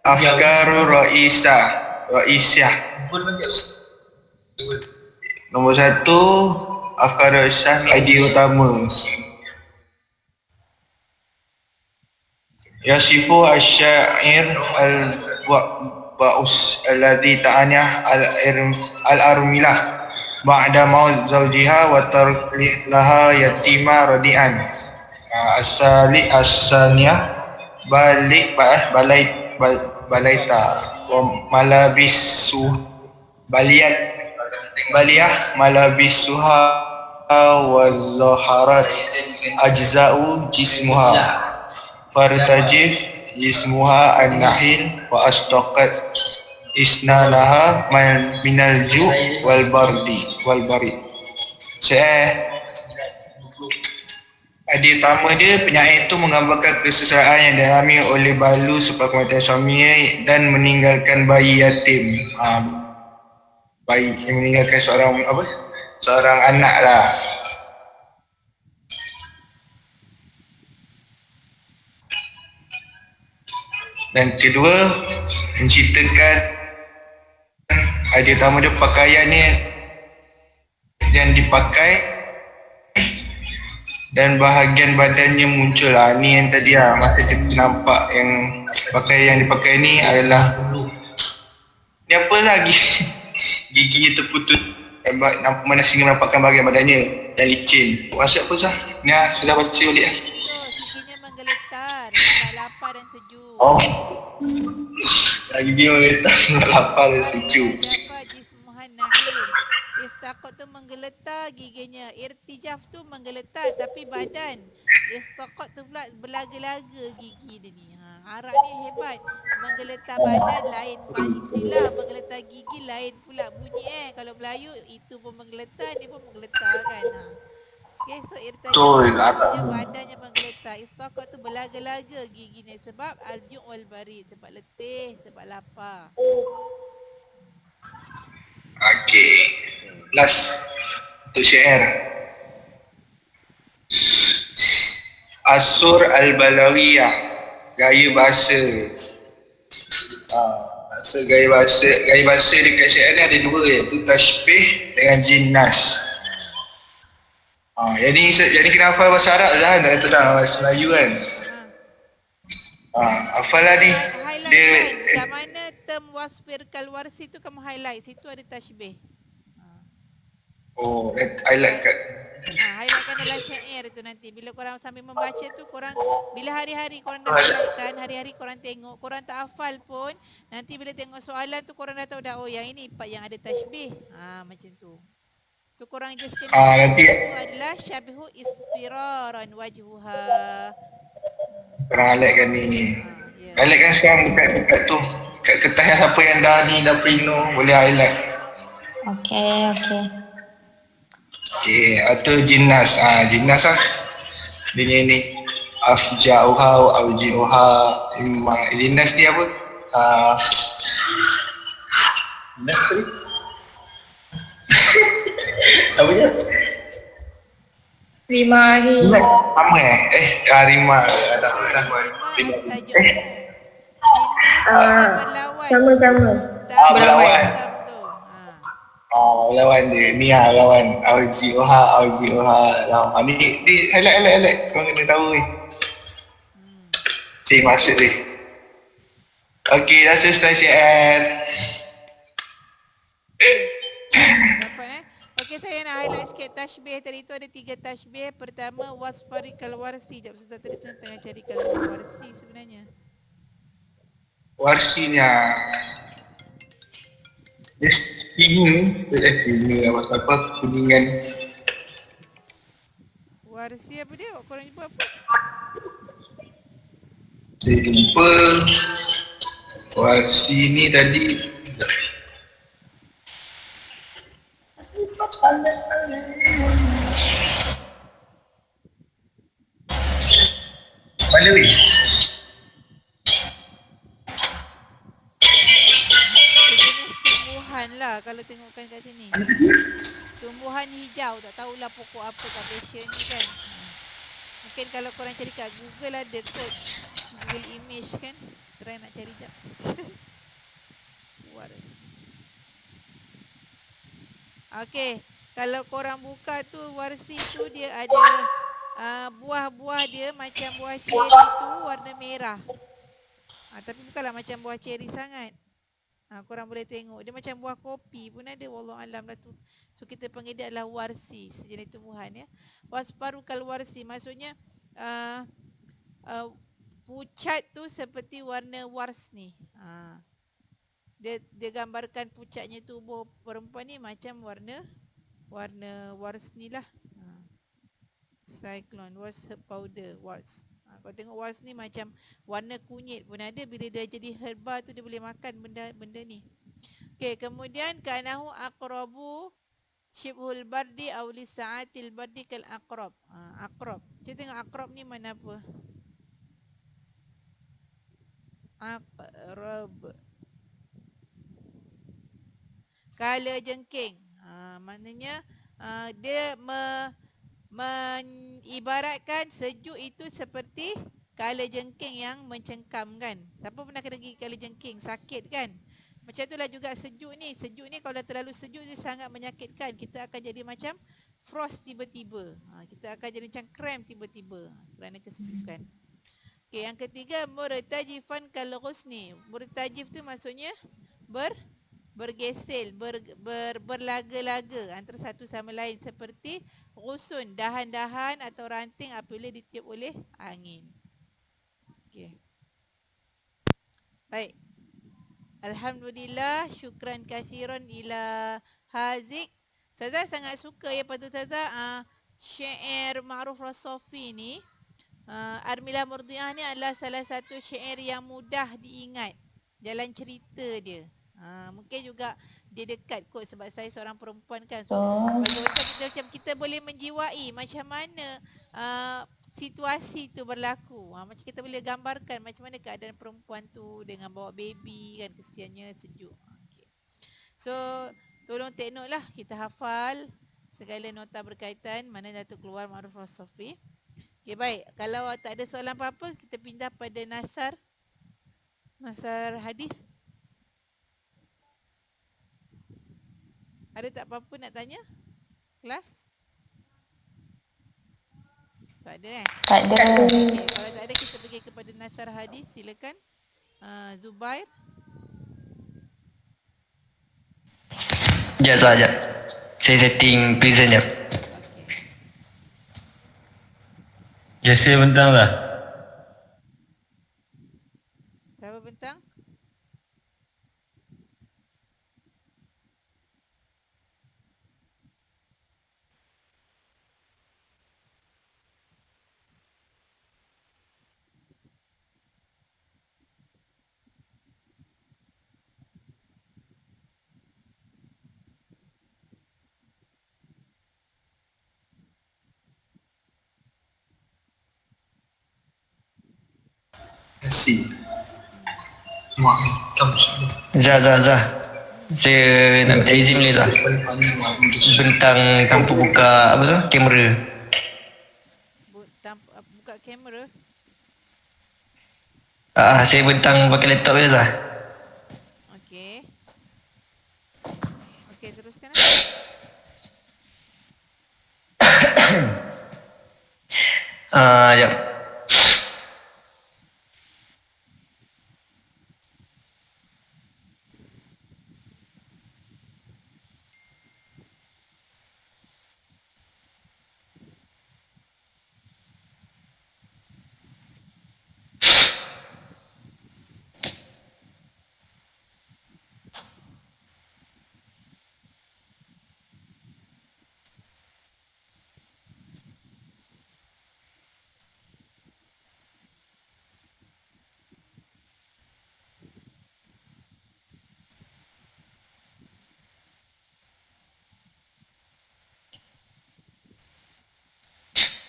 Afkaru Ra'isyah. Nombor 1 Afkaru Ra'isyah, idea utama. Yasifu asy-syair al-ba'us alladhi ta'anyah al-armilah ba'da maut zawjiha wa tark laha yatima radi'an. As-saniyah balaita wa malabisu baliyah malabisuha wa zaharat ajza'u jismuha fartajif jismuha an-nahil wa astaqat isnanaha minal ju' wal barid. Idea utama dia, penyair itu menggambarkan kesengsaraan yang dialami oleh Balu sebab kematian suaminya dan meninggalkan bayi yatim. Bayi yang meninggalkan seorang anak lah. Dan kedua, menceritakan idea utama dia, pakaiannya yang dipakai dan bahagian badannya muncul lah. Ni yang tadi lah, masa kita nampak yang pakaian yang dipakai ni adalah ni apa lagi? Giginya terputus Mana singa menampakkan bahagian badannya yang licin. Maksud apa sah? Ni sudah baca balik lah. Betul, giginya menggeletar sebab lapar dan sejuk. Oh. Gigi meletak sebab lapar dan sejuk. Irtajafah jismuhan nahir. Istaqat tu menggeletar giginya. Irtijaf tu menggeletar tapi badan. Istaqat tu pula berlaga-laga gigi dia ni. Arab ni hebat. Menggeletar badan lain istilah. Menggeletar gigi lain pula bunyi Kalau Melayu itu pun menggeletar, dia pun menggeletar kan. Okay, so irtajaf badannya menggeletar. Istaqat tu berlaga-laga gigi ni sebab al-ju' wal barid, sebab letih, sebab lapar. Okay. Last untuk syair. Asur al-Balawiyah, gaya bahasa. Gaya bahasa dekat syair ni ada dua, iaitu tashbih dengan jinnas. Jadi kena hafal bahasa Arab Zahan, dah terang bahasa Melayu kan. Hafal lah ni. Highlight kat mana term wasfir kalwarsi tu kamu highlight, situ ada tashbih. Oh, highlight kat. Highlightkan dalam syair tu nanti. Bila korang sambil membaca tu, korang bila hari-hari korang dah highlightkan, hari-hari korang tengok, korang tak hafal pun, nanti bila tengok soalan tu korang dah tahu dah, oh yang ini part yang ada tashbih. Macam tu. So korang just kena nanti itu adalah syabihu isfiraran wajhuha. Korang highlightkan ni. Highlightkan sekarang dekat tu. Kat kertas yang siapa yang dah prino boleh highlight. Okay. Okay, atau jinnas. Jinnas lah. Dia ni. Afja'uha wa awji'uha. Jinnas ni apa? Jinnas ni? Apa je? Rima hari. Sama Rima. Sama-sama. Berlawan. Lawan dia. Ni lawan. Awji'uha. Ni highlight. Korang kena tahu ni. Cik maksud dia. Okay, dah selesai syair. Okey, saya nak highlight sikit tashbih. Tadi tu ada 3 tashbih. Pertama, wasfari kalwarsi. Sekejap, Ustaz tadi tengah cari kalwarsi sebenarnya. Warsinya. Dia singa. Apa kuningan. Warsi apa dia? Korang jumpa apa? Saya jumpa warsi ni tadi. Mana weh? Jenis tumbuhan lah kalau tengokkan kat sini. Tumbuhan hijau, tak tahulah pokok apa kat Malaysia ni kan. Mungkin kalau korang cari kat Google ada kot. Google image kan. Try nak cari jap. Wars. Okey, kalau korang buka tu warsi tu dia ada buah-buah dia macam buah ceri tu warna merah. Tapi bukanlah macam buah ceri sangat. Korang boleh tengok dia macam buah kopi pun ada, wallahu alam lah tu. So kita panggil dia adalah warsi, sejenis tumbuhan ya. Wasfaru kal warsi maksudnya pucat tu seperti warna wars ni. Dia gambarkan pucatnya tubuh perempuan ni macam warna wars ni lah. Cyclone, wars herb powder, wars. Kau tengok wars ni macam warna kunyit pun ada. Bila dia jadi herba tu dia boleh makan benda ni. Okey, kemudian kanahu aqrabu syibhul bardi aw li sa'atil bardi kal aqrab. Aqrab. Kita tengok aqrab ni mana apa? Aqrab. Kala jengking. Maknanya dia mengibaratkan sejuk itu seperti kala jengking yang mencengkam kan. Siapa pernah kena gigit kala jengking? Sakit kan? Macam itulah juga sejuk ni. Sejuk ni kalau dah terlalu sejuk dia sangat menyakitkan. Kita akan jadi macam frost tiba-tiba. Kita akan jadi macam kram tiba-tiba kerana kesejukan. Okey, yang ketiga murtajifan kal ghusni. Murtajif tu maksudnya bergesel, berlaga-laga antara satu sama lain seperti rusun, dahan-dahan atau ranting apabila ditiup oleh angin. Okey. Baik. Alhamdulillah, syukran kasiran ila Haziq. Ustazah sangat suka ya pada Ustazah syair Ma'ruf Rasofi ni. Armilah Murdiah ni adalah salah satu syair yang mudah diingat. Jalan cerita dia. Mungkin juga dia dekat kot sebab saya seorang perempuan kan. So bagi otak kita macam kita boleh menjiwai macam mana situasi tu berlaku. Macam kita boleh gambarkan macam mana keadaan perempuan tu dengan bawa baby kan, kesiannya sejuk. Okay. So tolong take note lah, kita hafal segala nota berkaitan mana Datuk keluar Ma'ruf Rasofi. Okay, baik. Kalau tak ada soalan apa-apa, kita pindah pada Nasar hadis. Ada tak apa-apa nak tanya? Kelas? Tak ada kan? Tak ada. Okay, kalau tak ada kita pergi kepada Nasar hadis. Silakan. Zubair. Sekejap sekejap. Saya setting present jap. Okay. Ya, saya bentang lah. Siapa bentang? Kasih. Mak ni, kamu sudah. Zah. Saya nak minta izin boleh tak? Bentang tanpa buka apa tu? Kamera. Buka kamera. Saya bentang pakai laptop je lah. Okey. Okey, teruskan. Jap.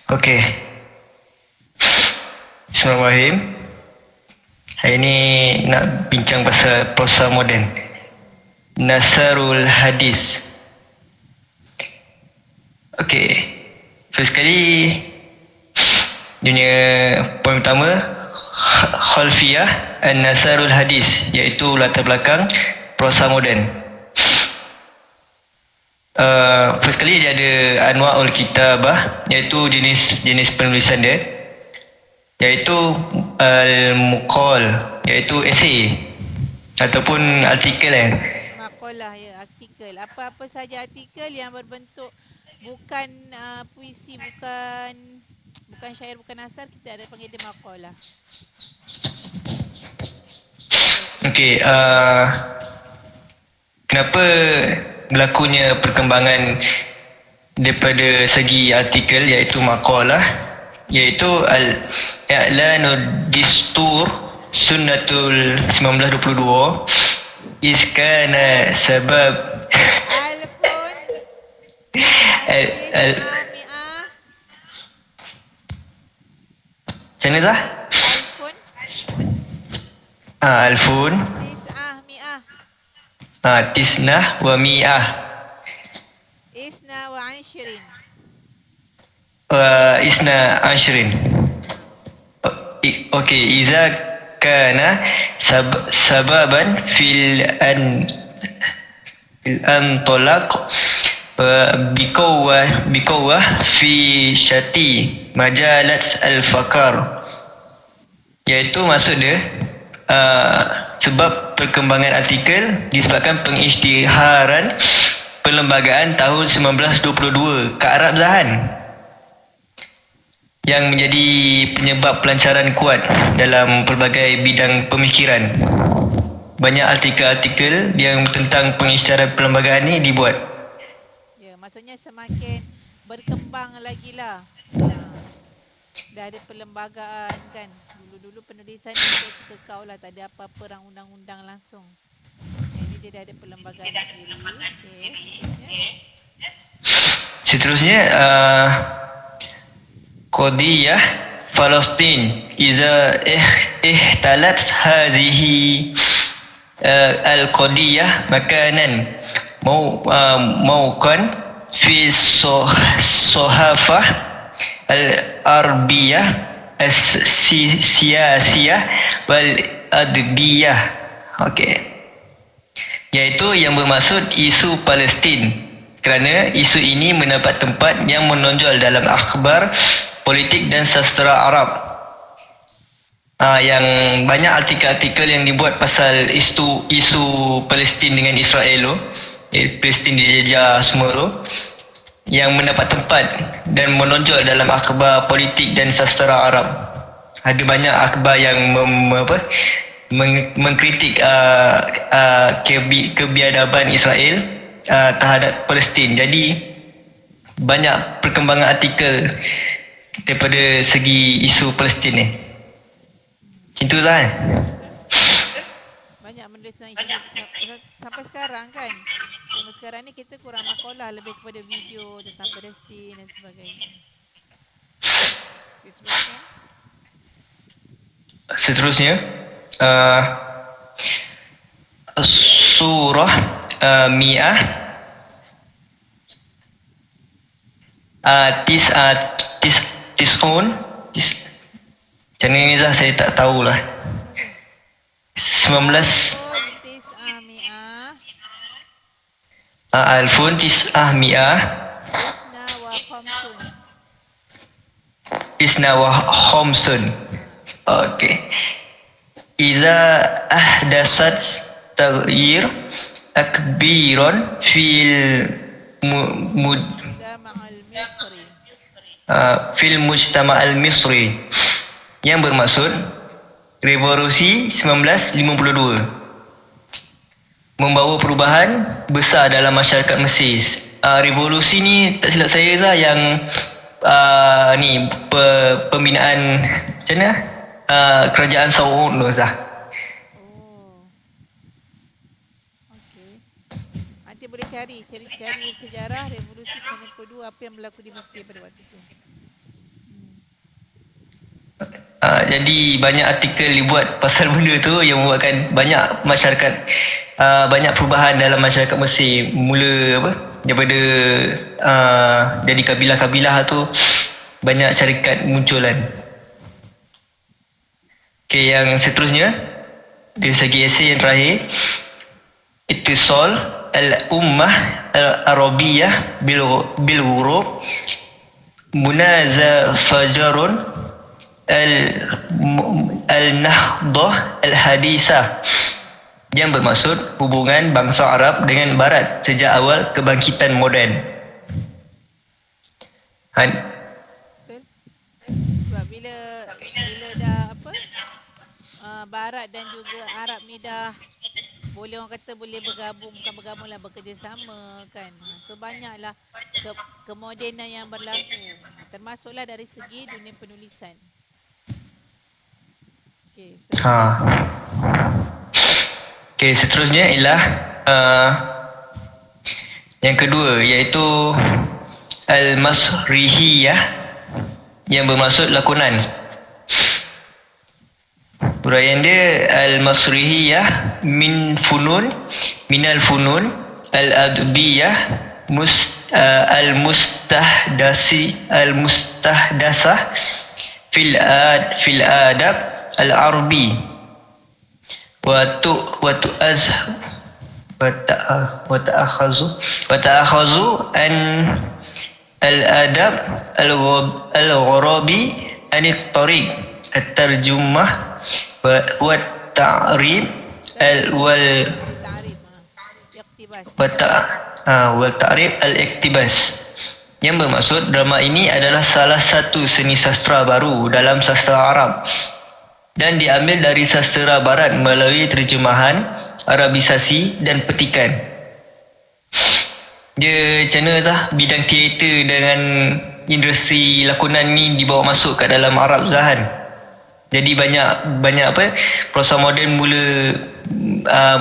Okey. Bismillahirrahmanirrahim. Hari ni nak bincang pasal prosa moden. Nasarul hadis. Okey. First sekali dunia poin pertama khalfiyah an-nasarul hadis, iaitu latar belakang prosa moden. First kali dia ada anwa'ul kitabah, iaitu jenis penulisan dia, iaitu al-muqal, iaitu esei ataupun artikel kan. Maqalah ya, artikel. Apa-apa saja artikel yang berbentuk bukan puisi, bukan syair, bukan asar, kita ada panggil dia maqalah. Okey, kenapa berlakunya perkembangan daripada segi artikel, iaitu maqalah, iaitu al-i'lanud distur sunnatul 1922 iskana sebab Alfun macam mana dah? Alfun Alfun tisnah wa mi'ah Isna wa anshirin. isna ashrin. Okey, iza kana sababan fil antolaq bikawah fi syati majalat al-fakar, iaitu maksud dia sebab perkembangan artikel disebabkan pengisytiharan perlembagaan tahun 1922 ke Arab Zahan yang menjadi penyebab pelancaran kuat dalam pelbagai bidang pemikiran. Banyak artikel-artikel yang tentang pengisytiharan perlembagaan ni dibuat. Ya, maksudnya semakin berkembang lagi lah. Dah ada perlembagaan kan. Dulu-dulu penulisan itu suka kau lah, tak ada apa-apa orang undang-undang langsung. Jadi dia dah ada perlembagaan sendiri. Okey. Seterusnya, Qadiyah Palestin iza ihtalat hadhihi al-qadiyah makanan mawqan fi sohafah al-arbiyah as-siyasiyah wal adbiyah. Okey, iaitu yang bermaksud isu Palestin kerana isu ini mendapat tempat yang menonjol dalam akhbar, politik dan sastra Arab. Yang banyak artikel-artikel yang dibuat pasal isu Palestin dengan Israel Palestin dijajah semua tu, yang mendapat tempat dan menonjol dalam akhbar, politik dan sastra Arab. Ada banyak akhbar yang mengkritik kebiadaban Israel terhadap Palestin. Jadi banyak perkembangan artikel daripada segi isu Palestin ni. Macam tu Zahan. Banyak menulis tentang isu sampai sekarang kan. Cuma sekarang ni kita kurang makalah, lebih kepada video tentang Palestin dan sebagainya. Okay, seterusnya surah Mi'ah Tis'un. Macam ni Zah, saya tak tahulah. 19 Alfun Tis'ah Mi'ah Isna wa Khamsun. Okey. Iza ahdasat taghyir akbiron fil mujtama' al-misri, yang bermaksud revolusi 1952 membawa perubahan besar dalam masyarakat Mesir. Revolusi ni tak silap saya Zah, yang pembinaan macam mana kerajaan Saud tu Zah. Okey. Nanti boleh cari sejarah revolusi 1952, apa yang berlaku di Mesir pada waktu tu. Jadi banyak artikel dibuat pasal benda tu yang membuatkan banyak masyarakat, banyak perubahan dalam masyarakat Mesir. Mula daripada jadi kabilah-kabilah tu, banyak syarikat munculan. Okey, yang seterusnya dari segi esei yang terakhir, Ittisal al-Ummah al-Arabiyah bil-Ghurub Munazafajarun Al-Nahdah Al-Hadisah, yang bermaksud hubungan bangsa Arab dengan Barat sejak awal kebangkitan moden. Betul. Sebab bila dah Barat dan juga Arab ni dah boleh, orang kata boleh bergabung, bukan bergabung lah, bekerjasama kan. So banyaklah kemodenan yang berlaku, termasuklah dari segi dunia penulisan. Okey, seterusnya ialah yang kedua, iaitu Al-Masrihiyah, yang bermaksud lakonan. Huraian dia, Al-Masrihiyah minal funun al-adbiyah al-mustahdasah fil adab al-arbi wa ta'akhazu an al-adab al-gharabi anit tariq at-tarjumah wa ta'rib wal Ta'rif. Iqtibas. wal ta'rif al-iktibas, yang bermaksud drama ini adalah salah satu seni sastra baru dalam sastra Arab dan diambil dari sastra barat melalui terjemahan, arabisasi dan petikan. Dia macam mana tah bidang teater dengan industri lakonan ni dibawa masuk kat dalam Arab Zahan. Jadi banyak prosa moden mula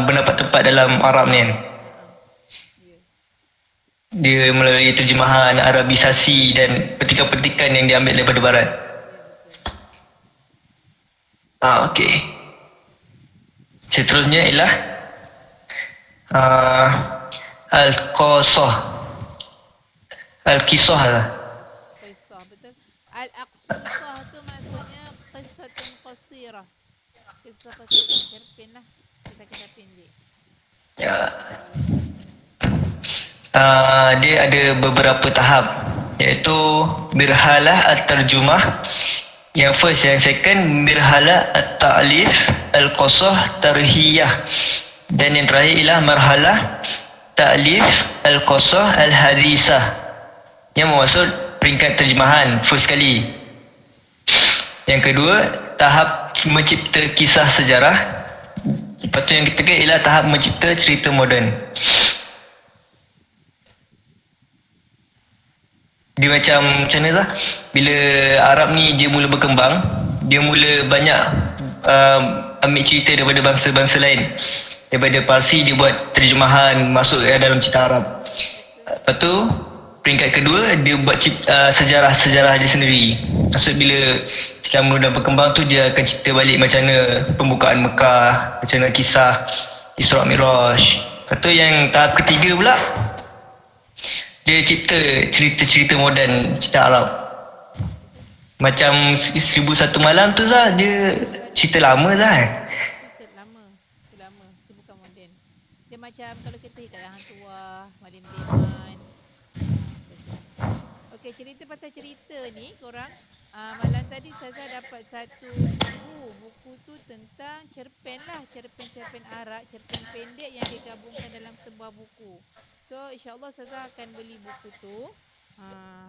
berdapat tempat dalam Arab ni kan. Dia melalui terjemahan, arabisasi dan petikan-petikan yang diambil daripada barat. Okey. Seterusnya ialah Al-Qasah. Al-Qisah lah. Qisah, betul. Al-Aqsusah tu maksudnya qisatun qasirah. Kisah qasirah, cerpen lah. Kita pendek. Ya. Dia ada beberapa tahap, iaitu Mirhalah At-Tarjumah. Yang first, yang second Mirhalah At-Ta'lif, Al-Qasah, Tarhiyah. Dan yang terakhir ialah Marhalah Ta'lif, Al-Qasah, Al-Hadisah, yang bermaksud peringkat terjemahan first kali. Yang kedua, tahap mencipta kisah sejarah. Lepas tu yang ketiga ialah tahap mencipta cerita moden. Dia macam mana lah, bila Arab ni dia mula berkembang, dia mula banyak ambil cerita daripada bangsa-bangsa lain. Daripada Parsi dia buat terjemahan masuk dalam cerita Arab. Lepas tu peringkat kedua dia buat sejarah-sejarah dia sendiri. Maksud bila Islam mula berkembang tu dia akan cerita balik macam mana pembukaan Mekah, macam mana kisah Isra Mi'raj. Lepas tu yang tahap ketiga pula, dia cipta cerita-cerita moden cerita Arab. Macam 1001 Malam tu Zah, dia cerita lama Zah. Cerita lama. Itu lama. Itu bukan moden. Dia macam kalau kita kat Yang Hang Tuah, Malim Deman. Betul. Okey, cerita pasal cerita ni korang. Malam tadi saya dapat satu buku tu tentang cerpen lah, cerpen Arab, cerpen pendek yang digabungkan dalam sebuah buku. So insyaAllah saya akan beli buku tu.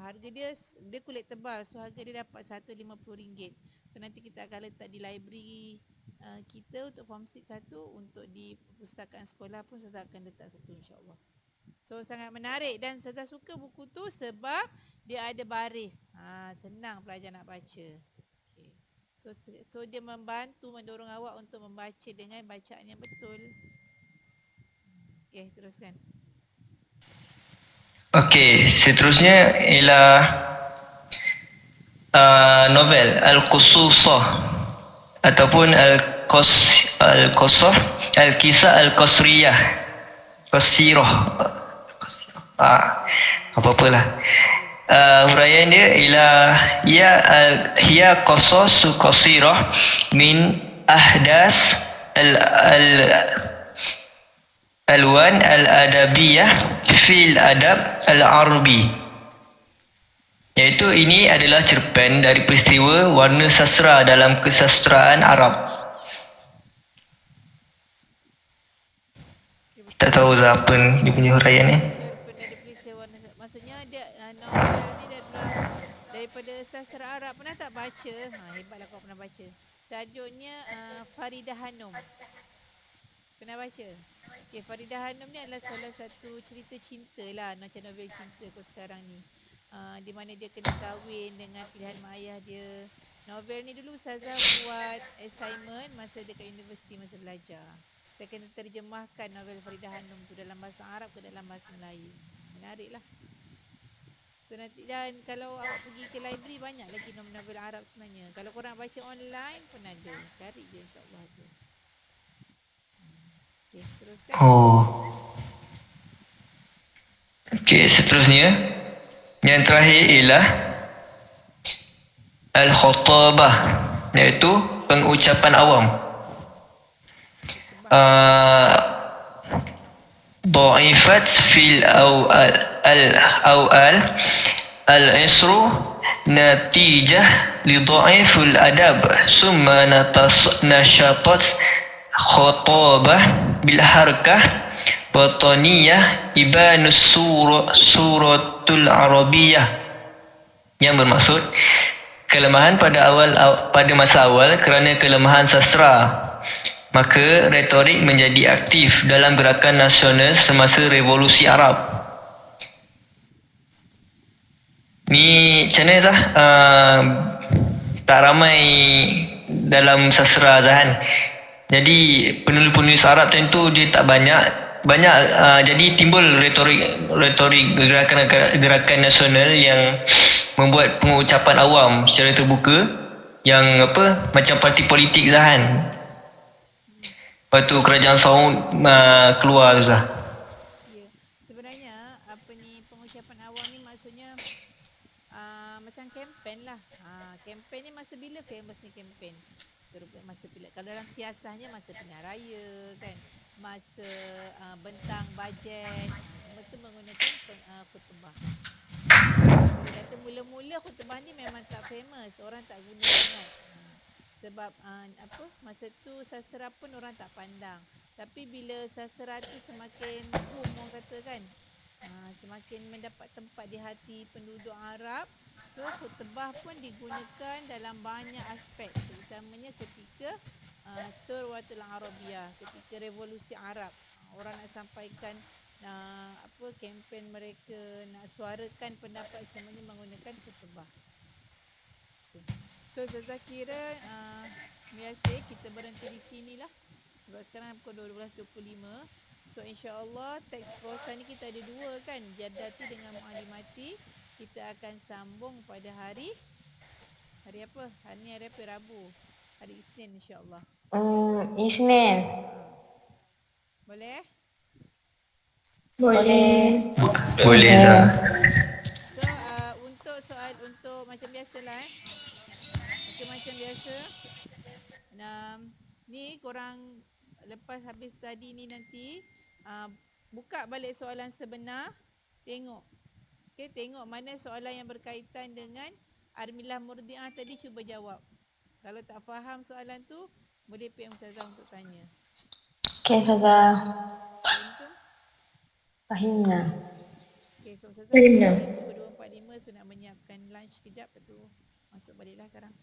Harga dia kulit tebal, so harga dia dapat RM150. So nanti kita akan letak di library kita untuk form 6 satu, untuk di perpustakaan sekolah pun saya akan letak satu insyaAllah. So sangat menarik dan saya suka buku tu sebab dia ada baris. Senang pelajar nak baca. Okay. So dia membantu mendorong awak untuk membaca dengan bacaan yang betul. Okey, teruskan. Okey, seterusnya ialah novel Al-Qususah ataupun Al-Qasah, Al-Kisah Al-Qasriyah, Qasirah. Apa-apalah. Huraian dia ialah hiya qasasu qasirah min ahdas alwan al-adabiyah fil adab al-arabi, iaitu ini adalah cerpen dari peristiwa warna sastra dalam kesastraan Arab. Tak tahu apa dia punya huraian ni. Maksudnya dia novel ni daripada sastra Arab. Pernah tak baca? Hebatlah kau pernah baca. Tajuknya Faridah Hanum. Pernah baca? Okay, Faridah Hanum ni adalah salah satu cerita cinta lah, macam novel cinta kau sekarang ni. Di mana dia kena kahwin dengan pilihan mak ayah dia. Novel ni dulu Ustazah buat assignment masa dekat universiti, masa belajar. Saya kena terjemahkan novel Faridah Hanum tu dalam bahasa Arab ke dalam bahasa Melayu. Menarik lah. So nanti, dan kalau awak pergi ke library banyak lagi novel Arab sebenarnya. Kalau korang baca online pun ada. Cari je insyaAllah ada. Okey, teruskan. Okey, seterusnya yang terakhir ialah Al-Khutabah, iaitu pengucapan awam. Dha'ifat fil awal al-isru natijah li dha'iful adab summa nashatat khotabah bil harkah wataniyah ibanus suratul arabiyah, yang bermaksud kelemahan pada masa awal kerana kelemahan sastra, maka retorik menjadi aktif dalam gerakan nasional semasa revolusi Arab. Ni macam mana Zah? Tak ramai dalam sastra Zah kan. Jadi penulis-penulis Arab tentu dia tak banyak, jadi timbul retorik gerakan nasional yang membuat pengucapan awam secara terbuka yang macam parti politik Zah kan. Lepas tu kerajaan Saud keluar tu Zah. Ya, sebenarnya pengucapan awam ni maksudnya macam kempen lah. Kempen ni masa bila famous ni kempen? Masa pilihan, kalau dalam siasahnya masa pilihan raya kan, masa bentang bajet, semua tu menggunakan khutbah. Dia kata mula-mula khutbah ni memang tak famous, orang tak guna sangat. Sebab masa tu sastra pun orang tak pandang. Tapi bila sastra tu semakin boom orang kata kan, semakin mendapat tempat di hati penduduk Arab, so khutbah pun digunakan dalam banyak aspek, terutamanya ketika Thurwatul Arabiyah, ketika revolusi Arab. Orang nak sampaikan kempen mereka, nak suarakan pendapat semuanya menggunakan khutbah. So saya kira biasa kita berhenti di sinilah sebab sekarang pukul 12.25. So insya-Allah teks prosa ni kita ada dua kan, Jadati dengan Mu'alimati. Kita akan sambung pada hari apa? Hari ni hari apa? Rabu. Hari Isnin insya-Allah. Isnin. Boleh? Boleh. Boleh Zah. So untuk soal untuk macam biasalah macam biasa. Ni korang lepas habis study ni nanti buka balik soalan sebenar, tengok. Okey, tengok mana soalan yang berkaitan dengan Armilah Murdiah tadi, cuba jawab. Kalau tak faham soalan tu, boleh PM Ustazah untuk tanya. Okey, Ustazah. Antum? Fahimna. Okey, so Ustazah Fahimna. pukul 2.45 so nak menyiapkan lunch kejap, lepas tu masuk baliklah sekarang.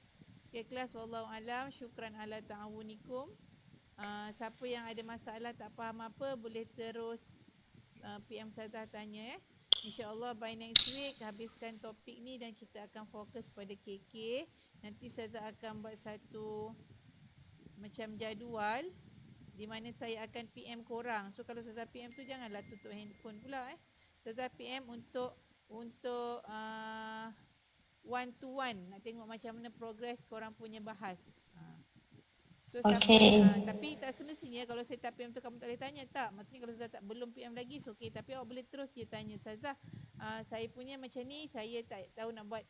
Okey, kelas wallahu alam, syukran ala ta'awunikum. Siapa yang ada masalah tak faham apa boleh terus PM Ustazah tanya InsyaAllah by next week habiskan topik ni dan kita akan fokus pada KK. Nanti Ustazah akan buat satu macam jadual di mana saya akan PM korang. So kalau Ustazah PM tu janganlah tutup handphone pula Ustazah PM untuk one to one, nak tengok macam mana progress korang punya bahas. So tapi tak semestinya kalau saya tak PM tu kamu tak boleh tanya, tak. Maksudnya kalau Ustazah tak belum PM lagi so okey, tapi awak boleh terus je tanya Ustazah, saya punya macam ni, saya tak tahu nak buat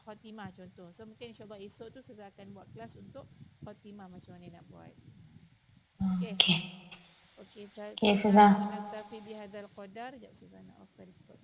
khatimah contoh. So mungkin insyaAllah esok tu Ustazah akan buat kelas untuk khatimah macam mana nak buat. Okey. Okey, Ustazah. Naktafi bihadzal qadar. Jap Ustazah nak off record.